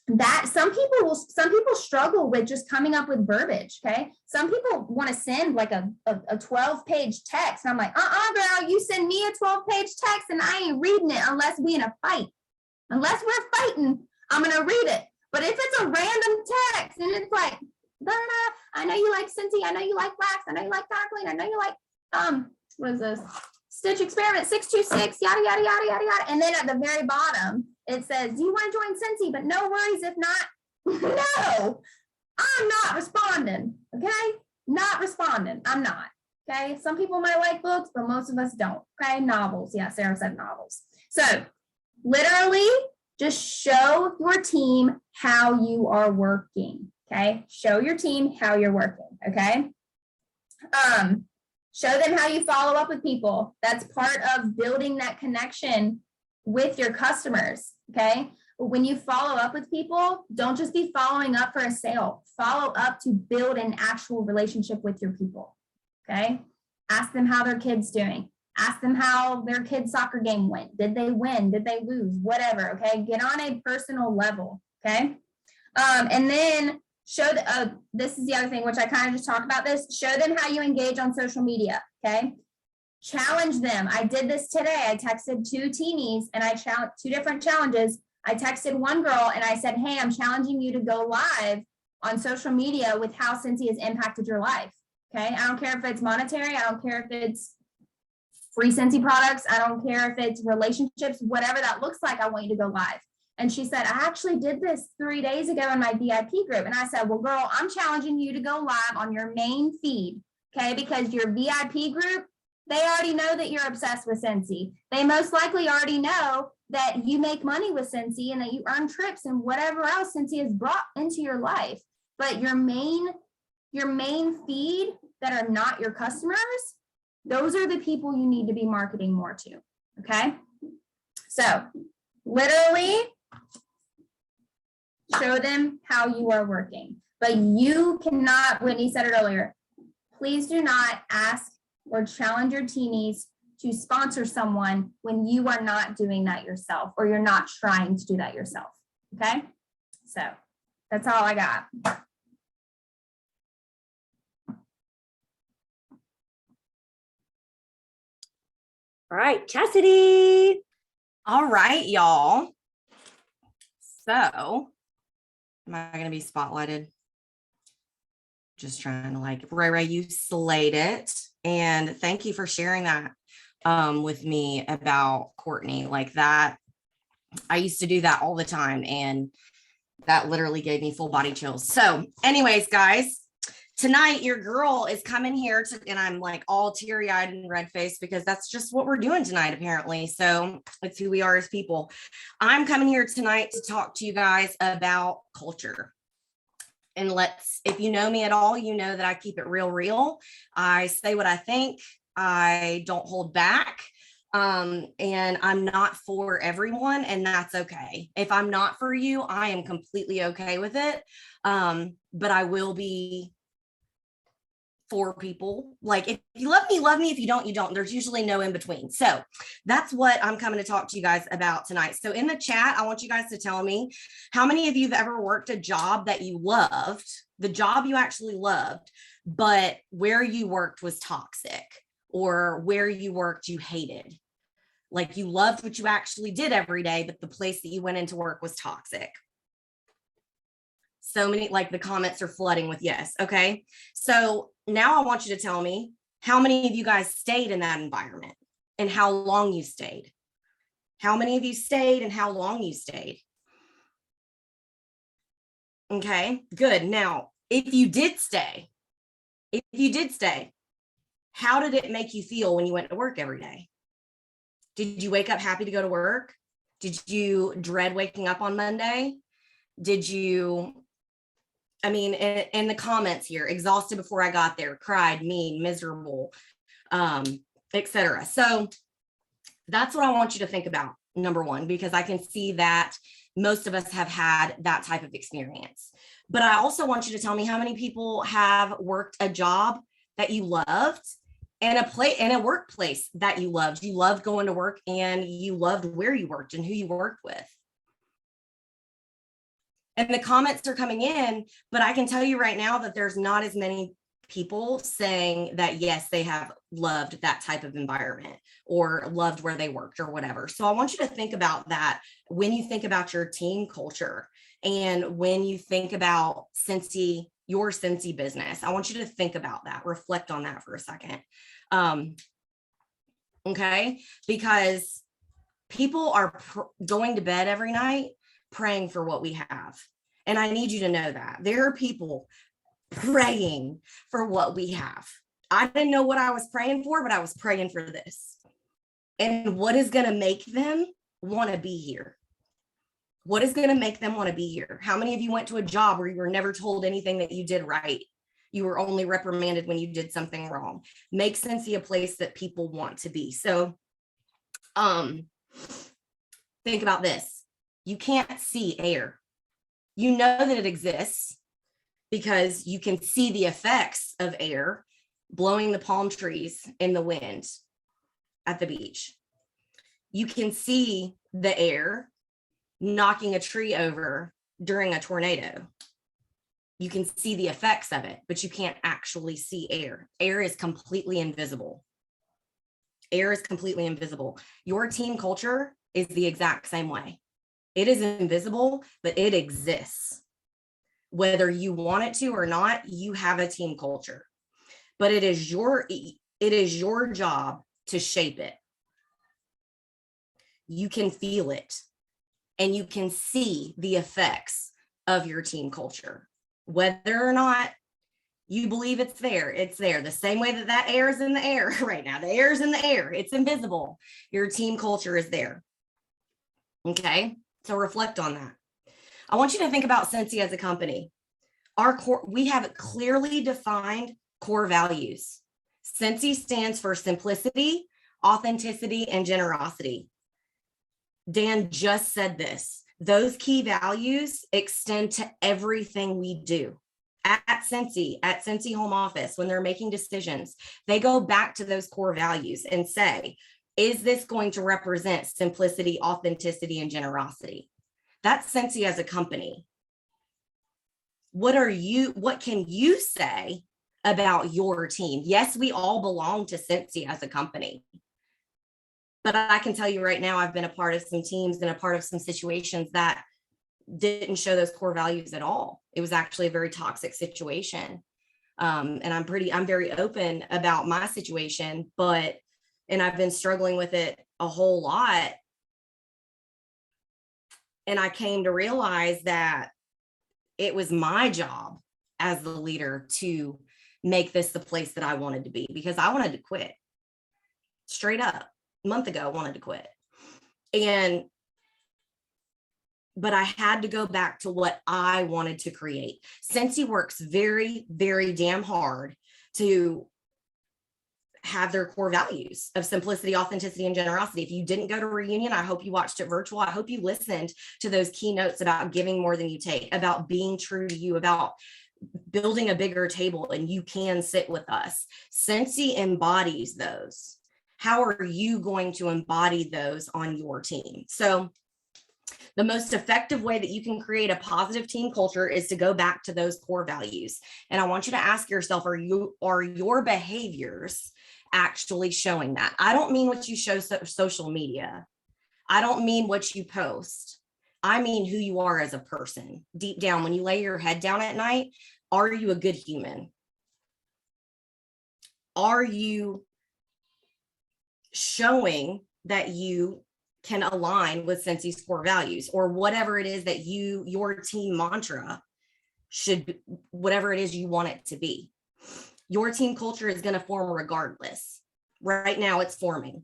that some people struggle with just coming up with verbiage. Okay. Some people want to send like a 12-page text. And I'm like, girl, you send me a 12-page text and I ain't reading it unless we in a fight. Unless we're fighting, I'm going to read it. But if it's a random text and it's like, I know you like Scentsy, I know you like wax, I know you like darkling, I know you like, what is this? Stitch Experiment 626, yada, yada, yada, yada, yada. And then at the very bottom, it says, do you want to join Scentsy? But no worries if not. No, I'm not responding. Okay. Not responding. I'm not. Okay. Some people might like books, but most of us don't. Okay. Novels. Yeah. Sarah said novels. So literally just show your team how you are working. Okay. Show your team how you're working. Okay. Show them how you follow up with people. That's part of building that connection with your customers. Okay. When you follow up with people, don't just be following up for a sale. Follow up to build an actual relationship with your people. Okay. Ask them how their kid's doing. Ask them how their kid's soccer game went. Did they win? Did they lose? Whatever. Okay. Get on a personal level. Okay. And then show this is the other thing, which I kind of just talked about this. Show them how you engage on social media. Okay. Challenge them. I did this today. I texted 2 teenies and I challenged 2 different challenges. I texted one girl and I said, hey, I'm challenging you to go live on social media with how Scentsy has impacted your life. Okay. I don't care if it's monetary. I don't care if it's free Scentsy products. I don't care if it's relationships, whatever that looks like. I want you to go live. And she said, I actually did this 3 days ago in my VIP group. And I said, well, girl, I'm challenging you to go live on your main feed. Okay. Because your VIP group, they already know that you're obsessed with Scentsy. They most likely already know that you make money with Scentsy and that you earn trips and whatever else Scentsy has brought into your life. But your main feed that are not your customers, those are the people you need to be marketing more to. Okay. So literally show them how you are working, but you cannot, Whitney said it earlier, please do not ask or challenge your teenies to sponsor someone when you are not doing that yourself or you're not trying to do that yourself. Okay. So that's all I got. All right, Chastity. All right, y'all. So, am I going to be spotlighted? Just trying to like, Ray, you slayed it. And thank you for sharing that with me about Courtney. Like that, I used to do that all the time. And that literally gave me full body chills. So anyways, guys, tonight your girl is coming here and I'm like all teary eyed and red faced because that's just what we're doing tonight, apparently. So it's who we are as people. I'm coming here tonight to talk to you guys about culture. And if you know me at all, you know that I keep it real. I say what I think. I don't hold back. And I'm not for everyone, and that's okay. If I'm not for you, I am completely okay with it. But I will be for people. Like if you love me, love me. If you don't, you don't. There's usually no in between. So that's what I'm coming to talk to you guys about tonight. So in the chat, I want you guys to tell me how many of you have ever worked a job that you loved, the job you actually loved, but where you worked was toxic, or where you worked you hated. Like you loved what you actually did every day, but the place that you went into work was toxic. So many, like the comments are flooding with yes. Okay. So now I want you to tell me how many of you guys stayed in that environment and how long you stayed. How many of you stayed and how long you stayed? Okay, good. Now, if you did stay, how did it make you feel when you went to work every day? Did you wake up happy to go to work? Did you dread waking up on Monday? Did you, I mean, in the comments here, exhausted before I got there, cried, mean, miserable, etc. So that's what I want you to think about. number one, because I can see that most of us have had that type of experience. But I also want you to tell me how many people have worked a job that you loved and a workplace that you loved. You loved going to work and you loved where you worked and who you worked with. And the comments are coming in, but I can tell you right now that there's not as many people saying that, yes, they have loved that type of environment or loved where they worked or whatever. So I want you to think about that when you think about your team culture and when you think about your Cincy business. I want you to think about that, reflect on that for a second. Okay, because people are going to bed every night praying for what we have. And I need you to know that there are people praying for what we have. I didn't know what I was praying for, but I was praying for this. And what is going to make them want to be here? What is going to make them want to be here? How many of you went to a job where you were never told anything that you did right? You were only reprimanded when you did something wrong. Make Cincy a place that people want to be. So think about this. You can't see air. You know that it exists because you can see the effects of air blowing the palm trees in the wind at the beach. You can see the air knocking a tree over during a tornado. You can see the effects of it, but you can't actually see air. Air is completely invisible. Air is completely invisible. Your team culture is the exact same way. It is invisible, but it exists. Whether you want it to or not, you have a team culture. But it is your job to shape it. You can feel it and you can see the effects of your team culture. Whether or not you believe it's there, it's there. The same way that air is in the air right now. The air is in the air. It's invisible. Your team culture is there. Okay, so reflect on that. I want you to think about Cincy as a company. We have clearly defined core values. Cincy stands for simplicity, authenticity, and generosity. Dan just said this. Those key values extend to everything we do. At Cincy Home Office, when they're making decisions, they go back to those core values and say, is this going to represent simplicity, authenticity, and generosity? That's Cincy as a company. What can you say about your team? Yes, we all belong to Cincy as a company. But I can tell you right now, I've been a part of some teams and a part of some situations that didn't show those core values at all. It was actually a very toxic situation. And I'm very open about my situation, and I've been struggling with it a whole lot. And I came to realize that it was my job as the leader to make this the place that I wanted to be, because I wanted to quit. Straight up, a month ago, I wanted to quit. But I had to go back to what I wanted to create. Cincy works very, very damn hard to have their core values of simplicity, authenticity, and generosity. If you didn't go to reunion, I hope you watched it virtual. I hope you listened to those keynotes about giving more than you take, about being true to you, about building a bigger table, and you can sit with us. Cincy embodies those. How are you going to embody those on your team? So the most effective way that you can create a positive team culture is to go back to those core values. And I want you to ask yourself, are your behaviors actually showing that? I don't mean what you show social media. I don't mean what you post. I mean who you are as a person. Deep down, when you lay your head down at night, are you a good human? Are you showing that you can align with Cincy's core values, or whatever it is that your team mantra should be, whatever it is you want it to be? Your team culture is going to form regardless. Right now it's forming.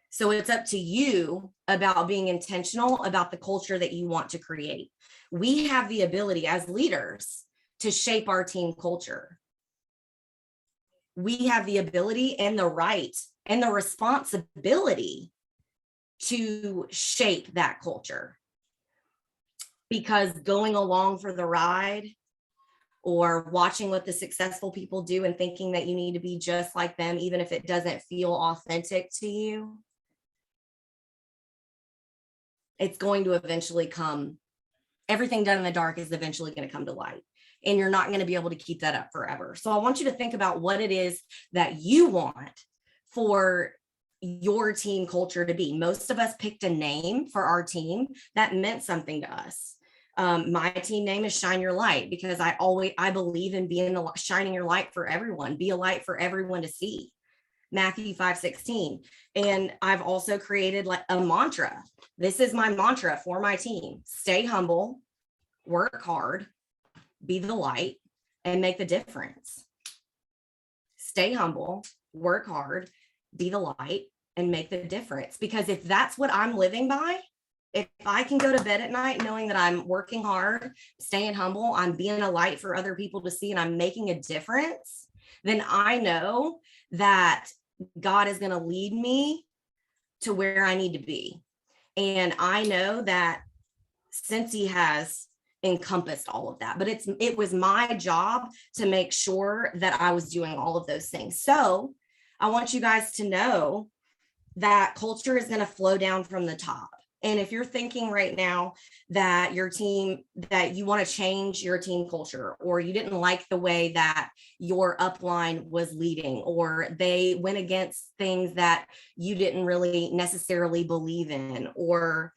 So it's up to you about being intentional about the culture that you want to create. We have the ability as leaders to shape our team culture. We have the ability and the right and the responsibility to shape that culture. Because going along for the ride or watching what the successful people do and thinking that you need to be just like them, even if it doesn't feel authentic to you, it's going to eventually come. Everything done in the dark is eventually going to come to light, and you're not going to be able to keep that up forever. So I want you to think about what it is that you want for your team culture to be. Most of us picked a name for our team that meant something to us. My team name is Shine Your Light, because I believe in being shining your light for everyone. Be a light for everyone to see. Matthew 5:16. And I've also created like a mantra. This is my mantra for my team. Stay humble, work hard, be the light, and make the difference. Stay humble, work hard, be the light, and make the difference. Because if that's what I'm living by, if I can go to bed at night knowing that I'm working hard, staying humble, I'm being a light for other people to see, and I'm making a difference, then I know that God is going to lead me to where I need to be. And I know that Cincy has encompassed all of that, but it was my job to make sure that I was doing all of those things. So I want you guys to know that culture is going to flow down from the top. And if you're thinking right now that your team, that you want to change your team culture, or you didn't like the way that your upline was leading, or they went against things that you didn't really necessarily believe in, or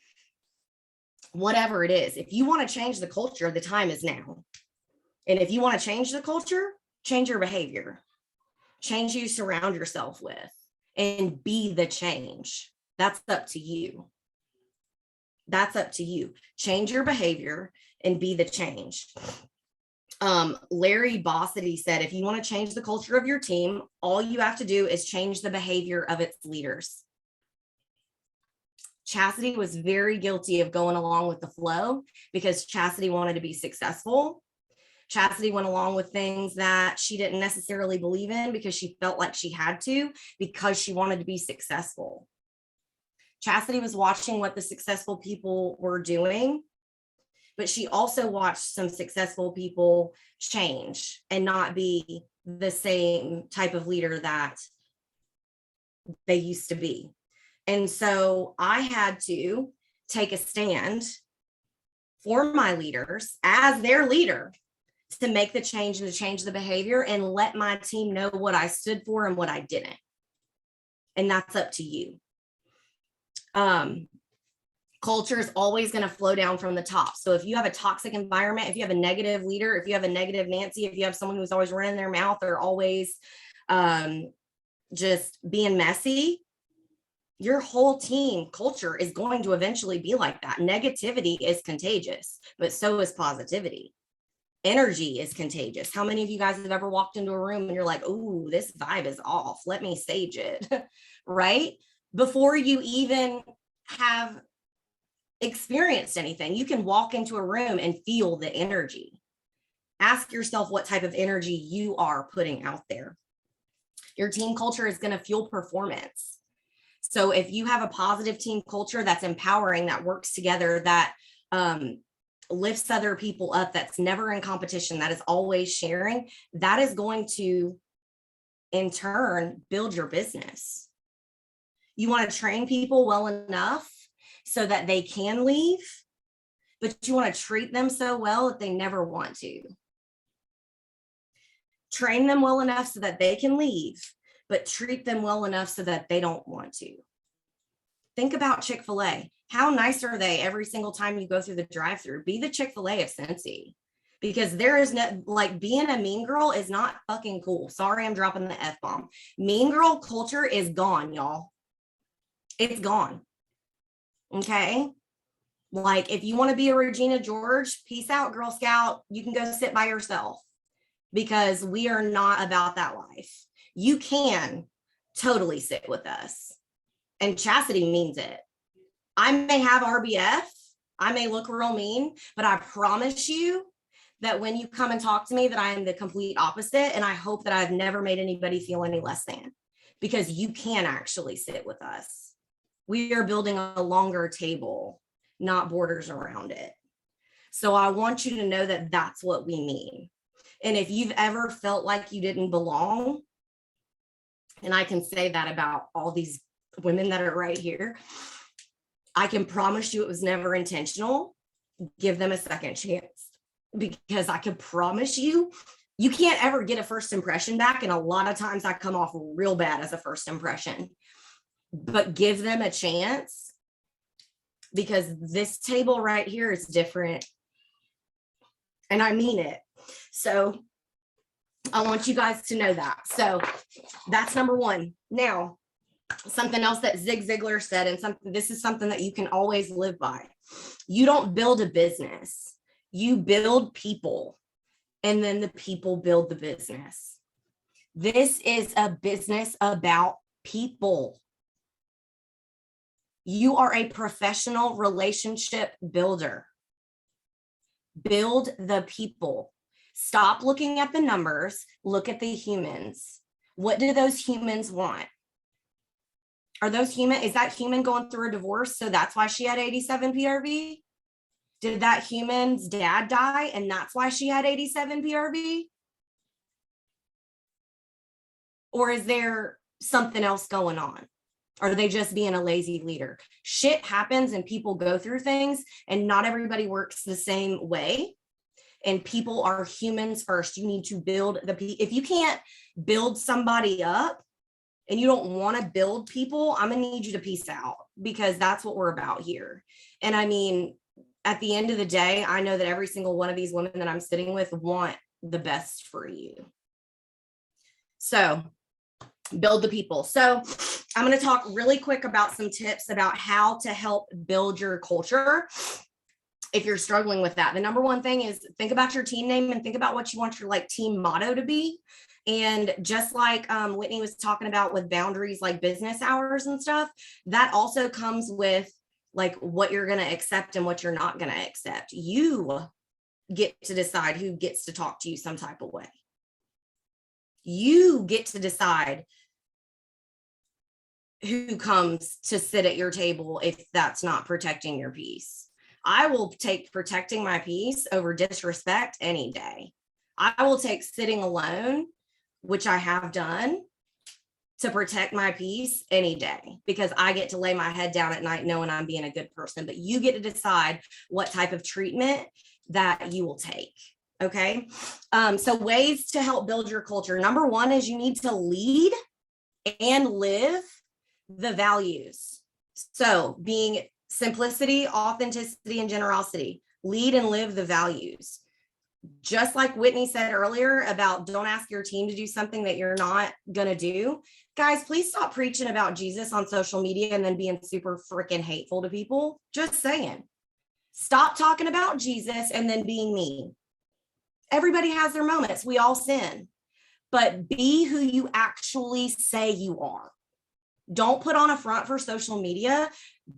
whatever it is, if you want to change the culture, the time is now. And if you want to change the culture, change your behavior, change who you surround yourself with, and be the change. That's up to you. That's up to you. Change your behavior and be the change. Larry Bossity said, if you want to change the culture of your team, all you have to do is change the behavior of its leaders. Chasity was very guilty of going along with the flow because Chasity wanted to be successful. Chasity went along with things that she didn't necessarily believe in because she felt like she had to, because she wanted to be successful. Chasity was watching what the successful people were doing, but she also watched some successful people change and not be the same type of leader that they used to be. And so I had to take a stand for my leaders as their leader to make the change and to change the behavior and let my team know what I stood for and what I didn't. And that's up to you. Culture is always going to flow down from the top. So if you have a toxic environment, if you have a negative leader, if you have a negative Nancy, if you have someone who's always running their mouth or always just being messy, your whole team culture is going to eventually be like that. Negativity is contagious, but so is positivity. Energy is contagious. How many of you guys have ever walked into a room and you're like, "Ooh, this vibe is off. Let me sage it," right? Before you even have experienced anything, you can walk into a room and feel the energy. Ask yourself what type of energy you are putting out there. Your team culture is going to fuel performance. So if you have a positive team culture that's empowering, that works together, that lifts other people up, that's never in competition, that is always sharing, that is going to, in turn, build your business. You want to train people well enough so that they can leave, but you want to treat them so well that they never want to. Train them well enough so that they can leave, but treat them well enough so that they don't want to. Think about Chick-fil-A. How nice are they every single time you go through the drive-thru? Be the Chick-fil-A of Cincy, because there is no, like, being a mean girl is not fucking cool. Sorry, I'm dropping the F-bomb. Mean girl culture is gone, y'all. It's gone. Okay. Like, if you want to be a Regina George, peace out, Girl Scout. You can go sit by yourself, because we are not about that life. You can totally sit with us. And Chasity means it. I may have RBF. I may look real mean, but I promise you that when you come and talk to me, that I am the complete opposite. And I hope that I've never made anybody feel any less than, because you can actually sit with us. We are building a longer table, not borders around it. So I want you to know that that's what we mean. And if you've ever felt like you didn't belong, and I can say that about all these women that are right here, I can promise you it was never intentional. Give them a second chance, because I can promise you, you can't ever get a first impression back. And a lot of times I come off real bad as a first impression, but give them a chance, because this table right here is different. And I mean it. So I want you guys to know that. So that's number one. Now, something else that Zig Ziglar said, and this is something that you can always live by. You don't build a business, you build people, and then the people build the business. This is a business about people. You are a professional relationship builder. Build the people. Stop looking at the numbers, look at the humans. What do those humans want? Is that human going through a divorce, so that's why she had 87 PRV? Did that human's dad die and that's why she had 87 PRV? Or is there something else going on? Are they just being a lazy leader? Shit happens and people go through things, and not everybody works the same way. And people are humans first. You need to build if you can't build somebody up and you don't want to build people, I'm going to need you to peace out, because that's what we're about here. And I mean, at the end of the day, I know that every single one of these women that I'm sitting with want the best for you. So build the people. So I'm going to talk really quick about some tips about how to help build your culture if you're struggling with that. The number one thing is think about your team name and think about what you want your team motto to be. And just like Whitney was talking about with boundaries, like business hours and stuff, that also comes with like what you're going to accept and what you're not going to accept. You get to decide who gets to talk to you some type of way. You get to decide who comes to sit at your table if that's not protecting your peace. I will take protecting my peace over disrespect any day. I will take sitting alone, which I have done, to protect my peace any day, because I get to lay my head down at night knowing I'm being a good person. But you get to decide what type of treatment that you will take. Okay. So ways to help build your culture. Number one is you need to lead and live the values. So being simplicity, authenticity, and generosity. Lead and live the values. Just like Whitney said earlier about don't ask your team to do something that you're not going to do. Guys, please stop preaching about Jesus on social media and then being super freaking hateful to people. Just saying. Stop talking about Jesus and then being mean. Everybody has their moments. We all sin. But be who you actually say you are. Don't put on a front for social media.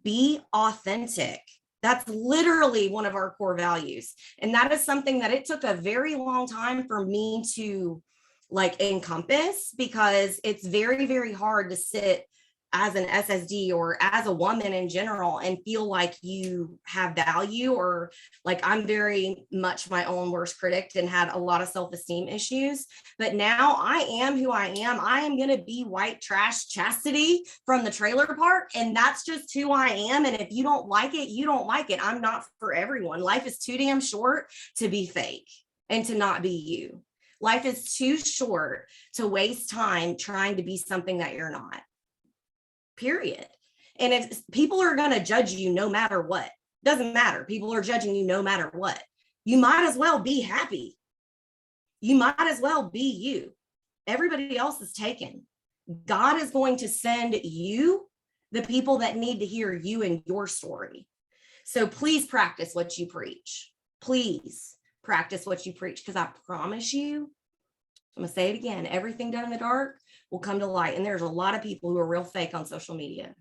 Be authentic. That's literally one of our core values. And that is something that it took a very long time for me to encompass, because it's very, very hard to sit as an SSD or as a woman in general and feel like you have value, or I'm very much my own worst critic and had a lot of self-esteem issues. But now I am who I am. I am going to be white trash Chastity from the trailer park. And that's just who I am. And if you don't like it, you don't like it. I'm not for everyone. Life is too damn short to be fake and to not be you. Life is too short to waste time trying to be something that you're not. Period. And if people are going to judge you no matter what, doesn't matter. People are judging you no matter what. You might as well be happy. You might as well be you. Everybody else is taken. God is going to send you the people that need to hear you and your story. So please practice what you preach. Please practice what you preach, because I promise you, I'm going to say it again, everything done in the dark will come to light. And there's a lot of people who are real fake on social media.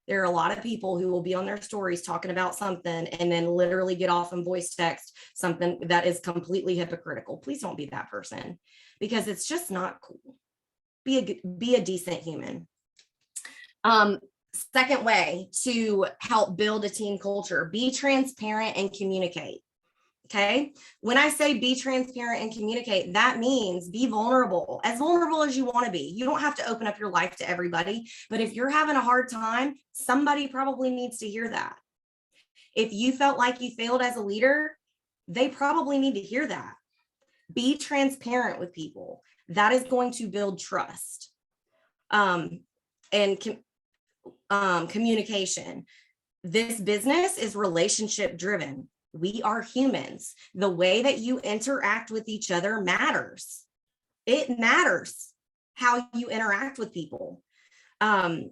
There are a lot of people who will be on their stories talking about something and then literally get off and voice text something that is completely hypocritical. Please don't be that person, because it's just not cool. Be a decent human. Second way to help build a team culture, be transparent and communicate. Okay. When I say be transparent and communicate, that means be vulnerable as you want to be. You don't have to open up your life to everybody, but if you're having a hard time, somebody probably needs to hear that. If you felt like you failed as a leader, they probably need to hear that. Be transparent with people. That is going to build trust. And communication. This business is relationship driven. We are humans. The way that you interact with each other matters. It matters how you interact with people. I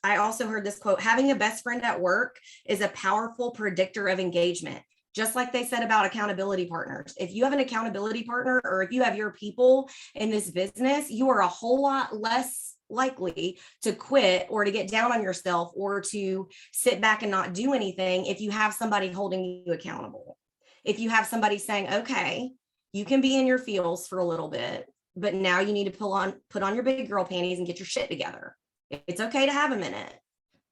also heard this quote, having a best friend at work is a powerful predictor of engagement. Just like they said about accountability partners. If you have an accountability partner, or if you have your people in this business, you are a whole lot less likely to quit or to get down on yourself or to sit back and not do anything if you have somebody holding you accountable. If you have somebody saying, okay, you can be in your feels for a little bit, but now you need to put on your big girl panties and get your shit together. It's okay to have a minute.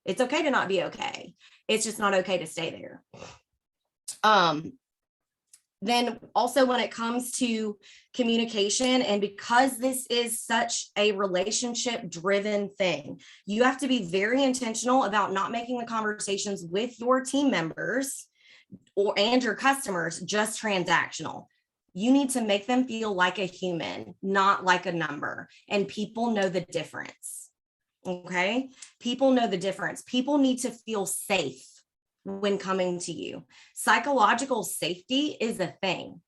It's okay to not be okay. It's just not okay to stay there. Then also when it comes to communication, and because this is such a relationship driven thing, you have to be very intentional about not making the conversations with your team members and your customers just transactional. You need to make them feel like a human, not like a number. And people know the difference. Okay. People know the difference. People need to feel safe when coming to you. Psychological safety is a thing.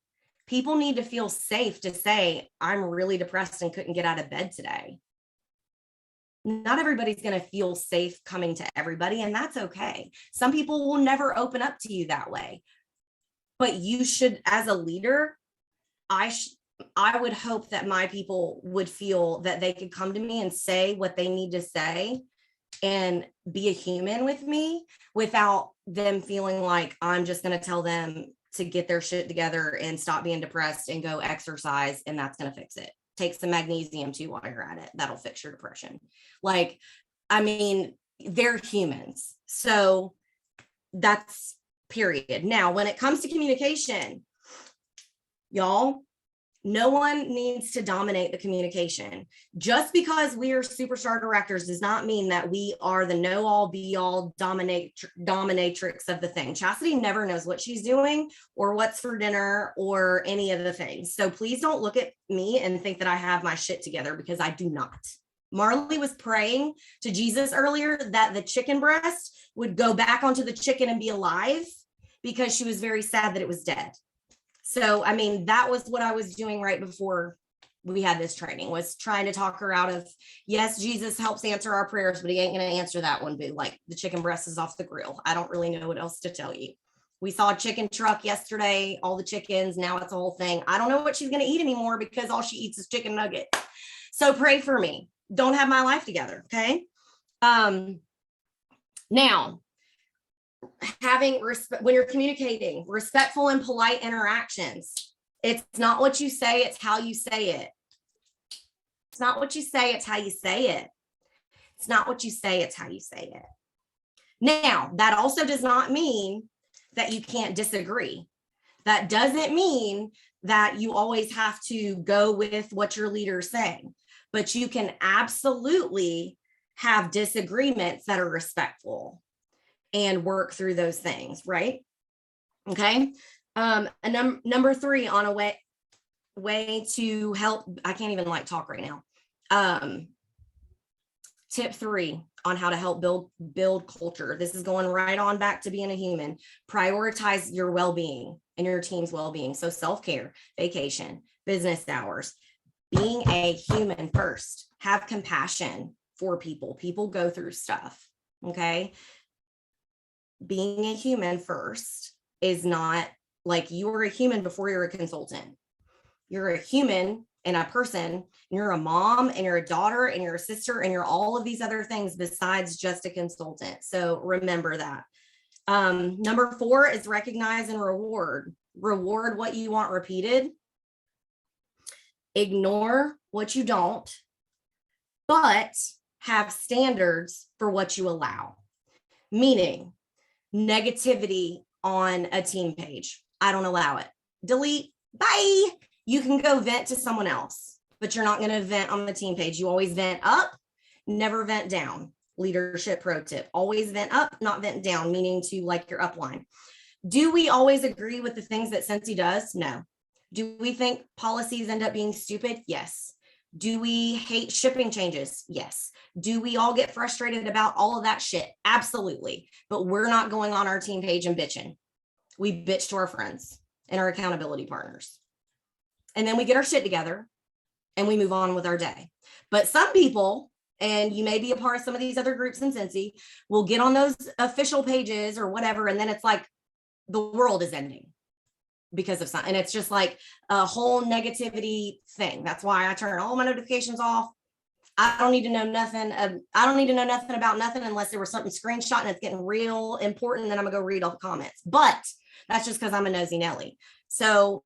People need to feel safe to say, I'm really depressed and couldn't get out of bed today. Not everybody's going to feel safe coming to everybody, and that's okay. Some people will never open up to you that way. But you should, as a leader, I would hope that my people would feel that they could come to me and say what they need to say and be a human with me without them feeling like I'm just going to tell them to get their shit together and stop being depressed and go exercise, and that's going to fix it. Take some magnesium too while you're at it. That'll fix your depression. Like, I mean, they're humans. So that's period. Now, when it comes to communication, y'all, no one needs to dominate the communication. Just because we are superstar directors does not mean that we are the know-all, be-all dominatrix of the thing. Chastity never knows what she's doing or what's for dinner or any of the things. So please don't look at me and think that I have my shit together, because I do not. Marley was praying to Jesus earlier that the chicken breast would go back onto the chicken and be alive, because she was very sad that it was dead. So, I mean, that was what I was doing right before we had this training, was trying to talk her out of, yes, Jesus helps answer our prayers, but he ain't going to answer that one, boo. Like, the chicken breast is off the grill. I don't really know what else to tell you. We saw a chicken truck yesterday, all the chickens. Now it's a whole thing. I don't know what she's going to eat anymore, because all she eats is chicken nugget. So pray for me. Don't have my life together. Okay. Now, having respect when you're communicating, respectful and polite interactions. It's not what you say, it's how you say it. It's not what you say, it's how you say it. It's not what you say, it's how you say it. Now, that also does not mean that you can't disagree. That doesn't mean that you always have to go with what your leader is saying, but you can absolutely have disagreements that are respectful and work through those things, right? Okay. And number 3 on a way to help, I can't even talk right now. Tip 3 on how to help build culture. This is going right on back to being a human. Prioritize your well-being and your team's well-being. So self-care, vacation, business hours, being a human first. Have compassion for people. People go through stuff. Okay. Being a human first is not like you're a human before you're a consultant. You're a human and a person, and you're a mom and you're a daughter and you're a sister and you're all of these other things besides just a consultant. So remember that. Number 4 is recognize and reward. Reward what you want repeated. Ignore what you don't, but have standards for what you allow, meaning negativity on a team page. I don't allow it. Delete, bye. You can go vent to someone else, but you're not going to vent on the team page. You always vent up, never vent down. Leadership pro tip, always vent up, not vent down, meaning to like your upline. Do we always agree with the things that Cincy does? No. Do we think policies end up being stupid? Yes. Do we hate shipping changes? Yes. Do we all get frustrated about all of that shit? Absolutely. But we're not going on our team page and bitching. We bitch to our friends and our accountability partners. And then we get our shit together and we move on with our day. But some people, and you may be a part of some of these other groups in Cincy, will get on those official pages or whatever, and then it's like the world is ending because of something. And it's just like a whole negativity thing. That's why I turn all my notifications off. I don't need to know nothing. I don't need to know nothing about nothing unless there was something screenshot and it's getting real important. Then I'm gonna go read all the comments. But that's just because I'm a nosy Nelly. So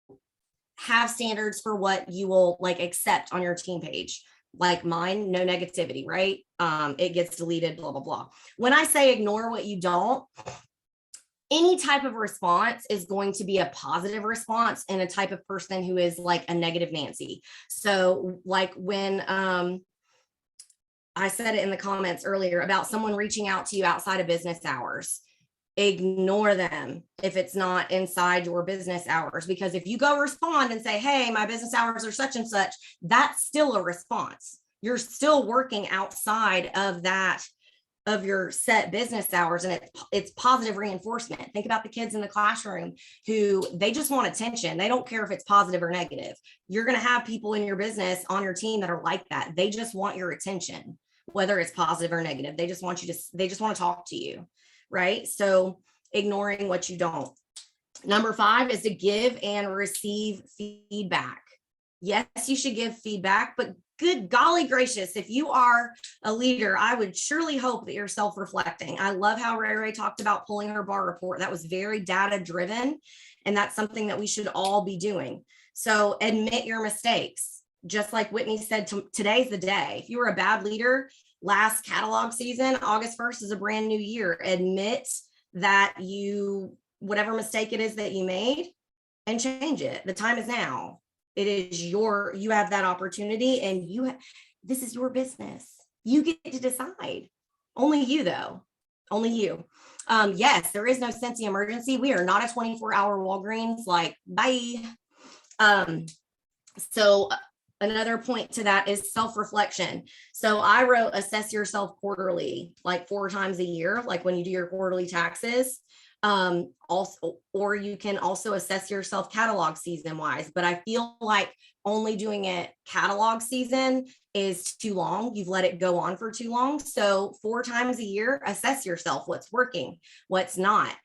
have standards for what you will like accept on your team page. Like mine, no negativity, right? It gets deleted, blah, blah, blah. When I say ignore what you don't, any type of response is going to be a positive response and a type of person who is like a negative Nancy. So like when I said it in the comments earlier about someone reaching out to you outside of business hours, ignore them if it's not inside your business hours, because if you go respond and say, hey, my business hours are such and such, that's still a response. You're still working outside of that, of your set business hours, and it's positive reinforcement. Think about the kids in the classroom who they just want attention. They don't care if it's positive or negative. You're going to have people in your business on your team that are like that. They just want your attention, whether it's positive or negative. They just want to talk to you. Right? So ignoring what you don't. Number 5 is to give and receive feedback. Yes, you should give feedback, but good golly gracious, if you are a leader, I would surely hope that you're self-reflecting. I love how Ray talked about pulling her bar report. That was very data driven, and that's something that we should all be doing. So admit your mistakes. Just like Whitney said, today's the day. If you were a bad leader, last catalog season, August 1st is a brand new year. Admit that whatever mistake it is that you made, and change it. The time is now. It is you have that opportunity, and this is your business. You get to decide. Only you though, only you. Yes, there is no Cincy emergency. We are not a 24-hour Walgreens, like, bye. So another point to that is self-reflection. So I wrote assess yourself quarterly, like 4 times a year, like when you do your quarterly taxes. Also, or you can also assess yourself catalog season wise, but I feel like only doing it catalog season is too long. You've let it go on for too long. So 4 times a year, assess yourself, what's working, what's not.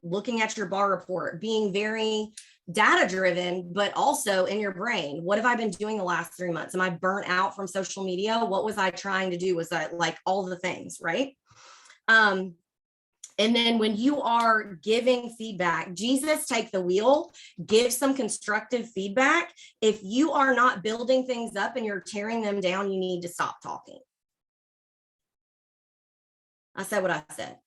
Looking at your bar report, being very data driven, but also in your brain. What have I been doing the last 3 months? Am I burnt out from social media? What was I trying to do? Was I like all the things, right? And then when you are giving feedback, Jesus, take the wheel, give some constructive feedback. If you are not building things up and you're tearing them down, you need to stop talking. I said what I said.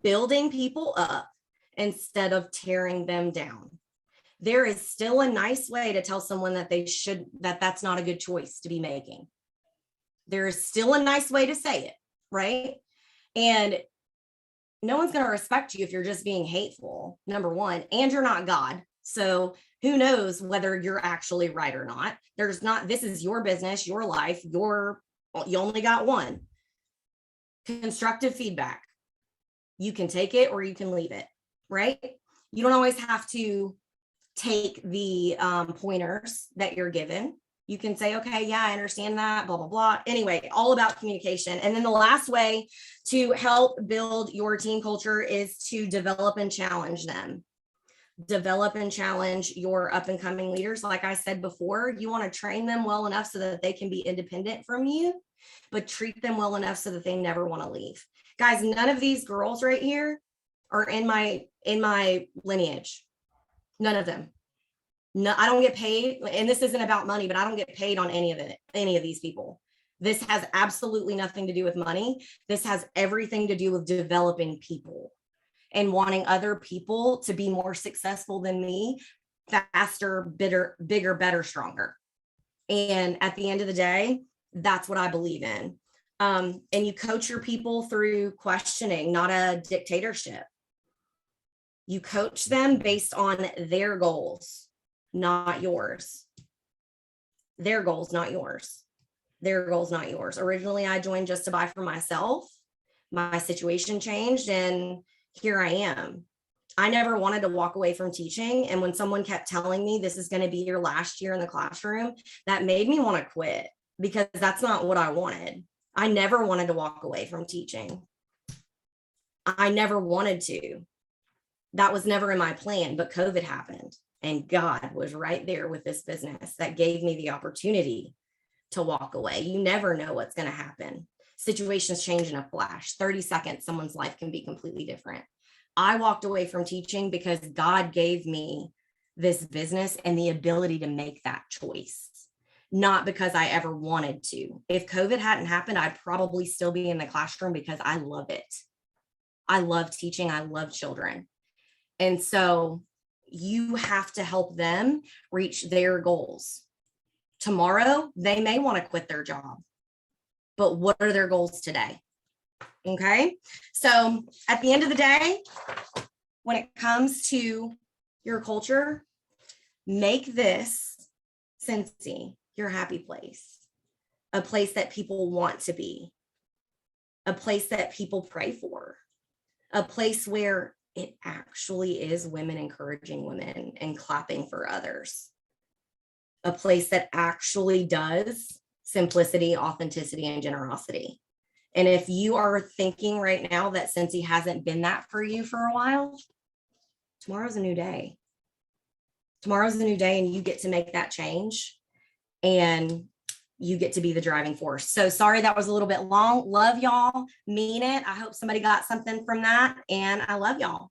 Building people up instead of tearing them down. There is still a nice way to tell someone that that's not a good choice to be making. There is still a nice way to say it, right? And no one's going to respect you if you're just being hateful, number one, and you're not God. So who knows whether you're actually right or not. This is your business, your life, you only got one. Constructive feedback. You can take it or you can leave it, right? You don't always have to take the pointers that you're given. You can say, okay, yeah, I understand that, blah, blah, blah. Anyway, all about communication. And then the last way to help build your team culture is to develop and challenge them. Develop and challenge your up and coming leaders. Like I said before, you want to train them well enough so that they can be independent from you, but treat them well enough so that they never want to leave. Guys, none of these girls right here are in my lineage. None of them. No, I don't get paid, and this isn't about money, but I don't get paid on any of these people. This has absolutely nothing to do with money. This has everything to do with developing people and wanting other people to be more successful than me, faster, bigger, better, stronger. And at the end of the day, that's what I believe in. And you coach your people through questioning, not a dictatorship. You coach them based on their goals, not yours. Their goals, not yours. Their goals, not yours. Originally, I joined just to buy for myself. My situation changed and here I am. I never wanted to walk away from teaching. And when someone kept telling me this is going to be your last year in the classroom, that made me want to quit because that's not what I wanted. I never wanted to walk away from teaching. I never wanted to. That was never in my plan, but COVID happened and God was right there with this business that gave me the opportunity to walk away. You never know what's going to happen. Situations change in a flash. 30 seconds, someone's life can be completely different. I walked away from teaching because God gave me this business and the ability to make that choice, not because I ever wanted to. If COVID hadn't happened, I'd probably still be in the classroom because I love it. I love teaching. I love children. And so you have to help them reach their goals. Tomorrow, they may want to quit their job, but what are their goals today? Okay. So at the end of the day, when it comes to your culture, make this Cincy your happy place, a place that people want to be, a place that people pray for, a place where it actually is women encouraging women and clapping for others, a place that actually does simplicity, authenticity, and generosity. And if you are thinking right now that Cincy hasn't been that for you for a while, tomorrow's a new day. Tomorrow's a new day and you get to make that change and you get to be the driving force. So sorry that was a little bit long. Love y'all, mean it. I hope somebody got something from that and I love y'all.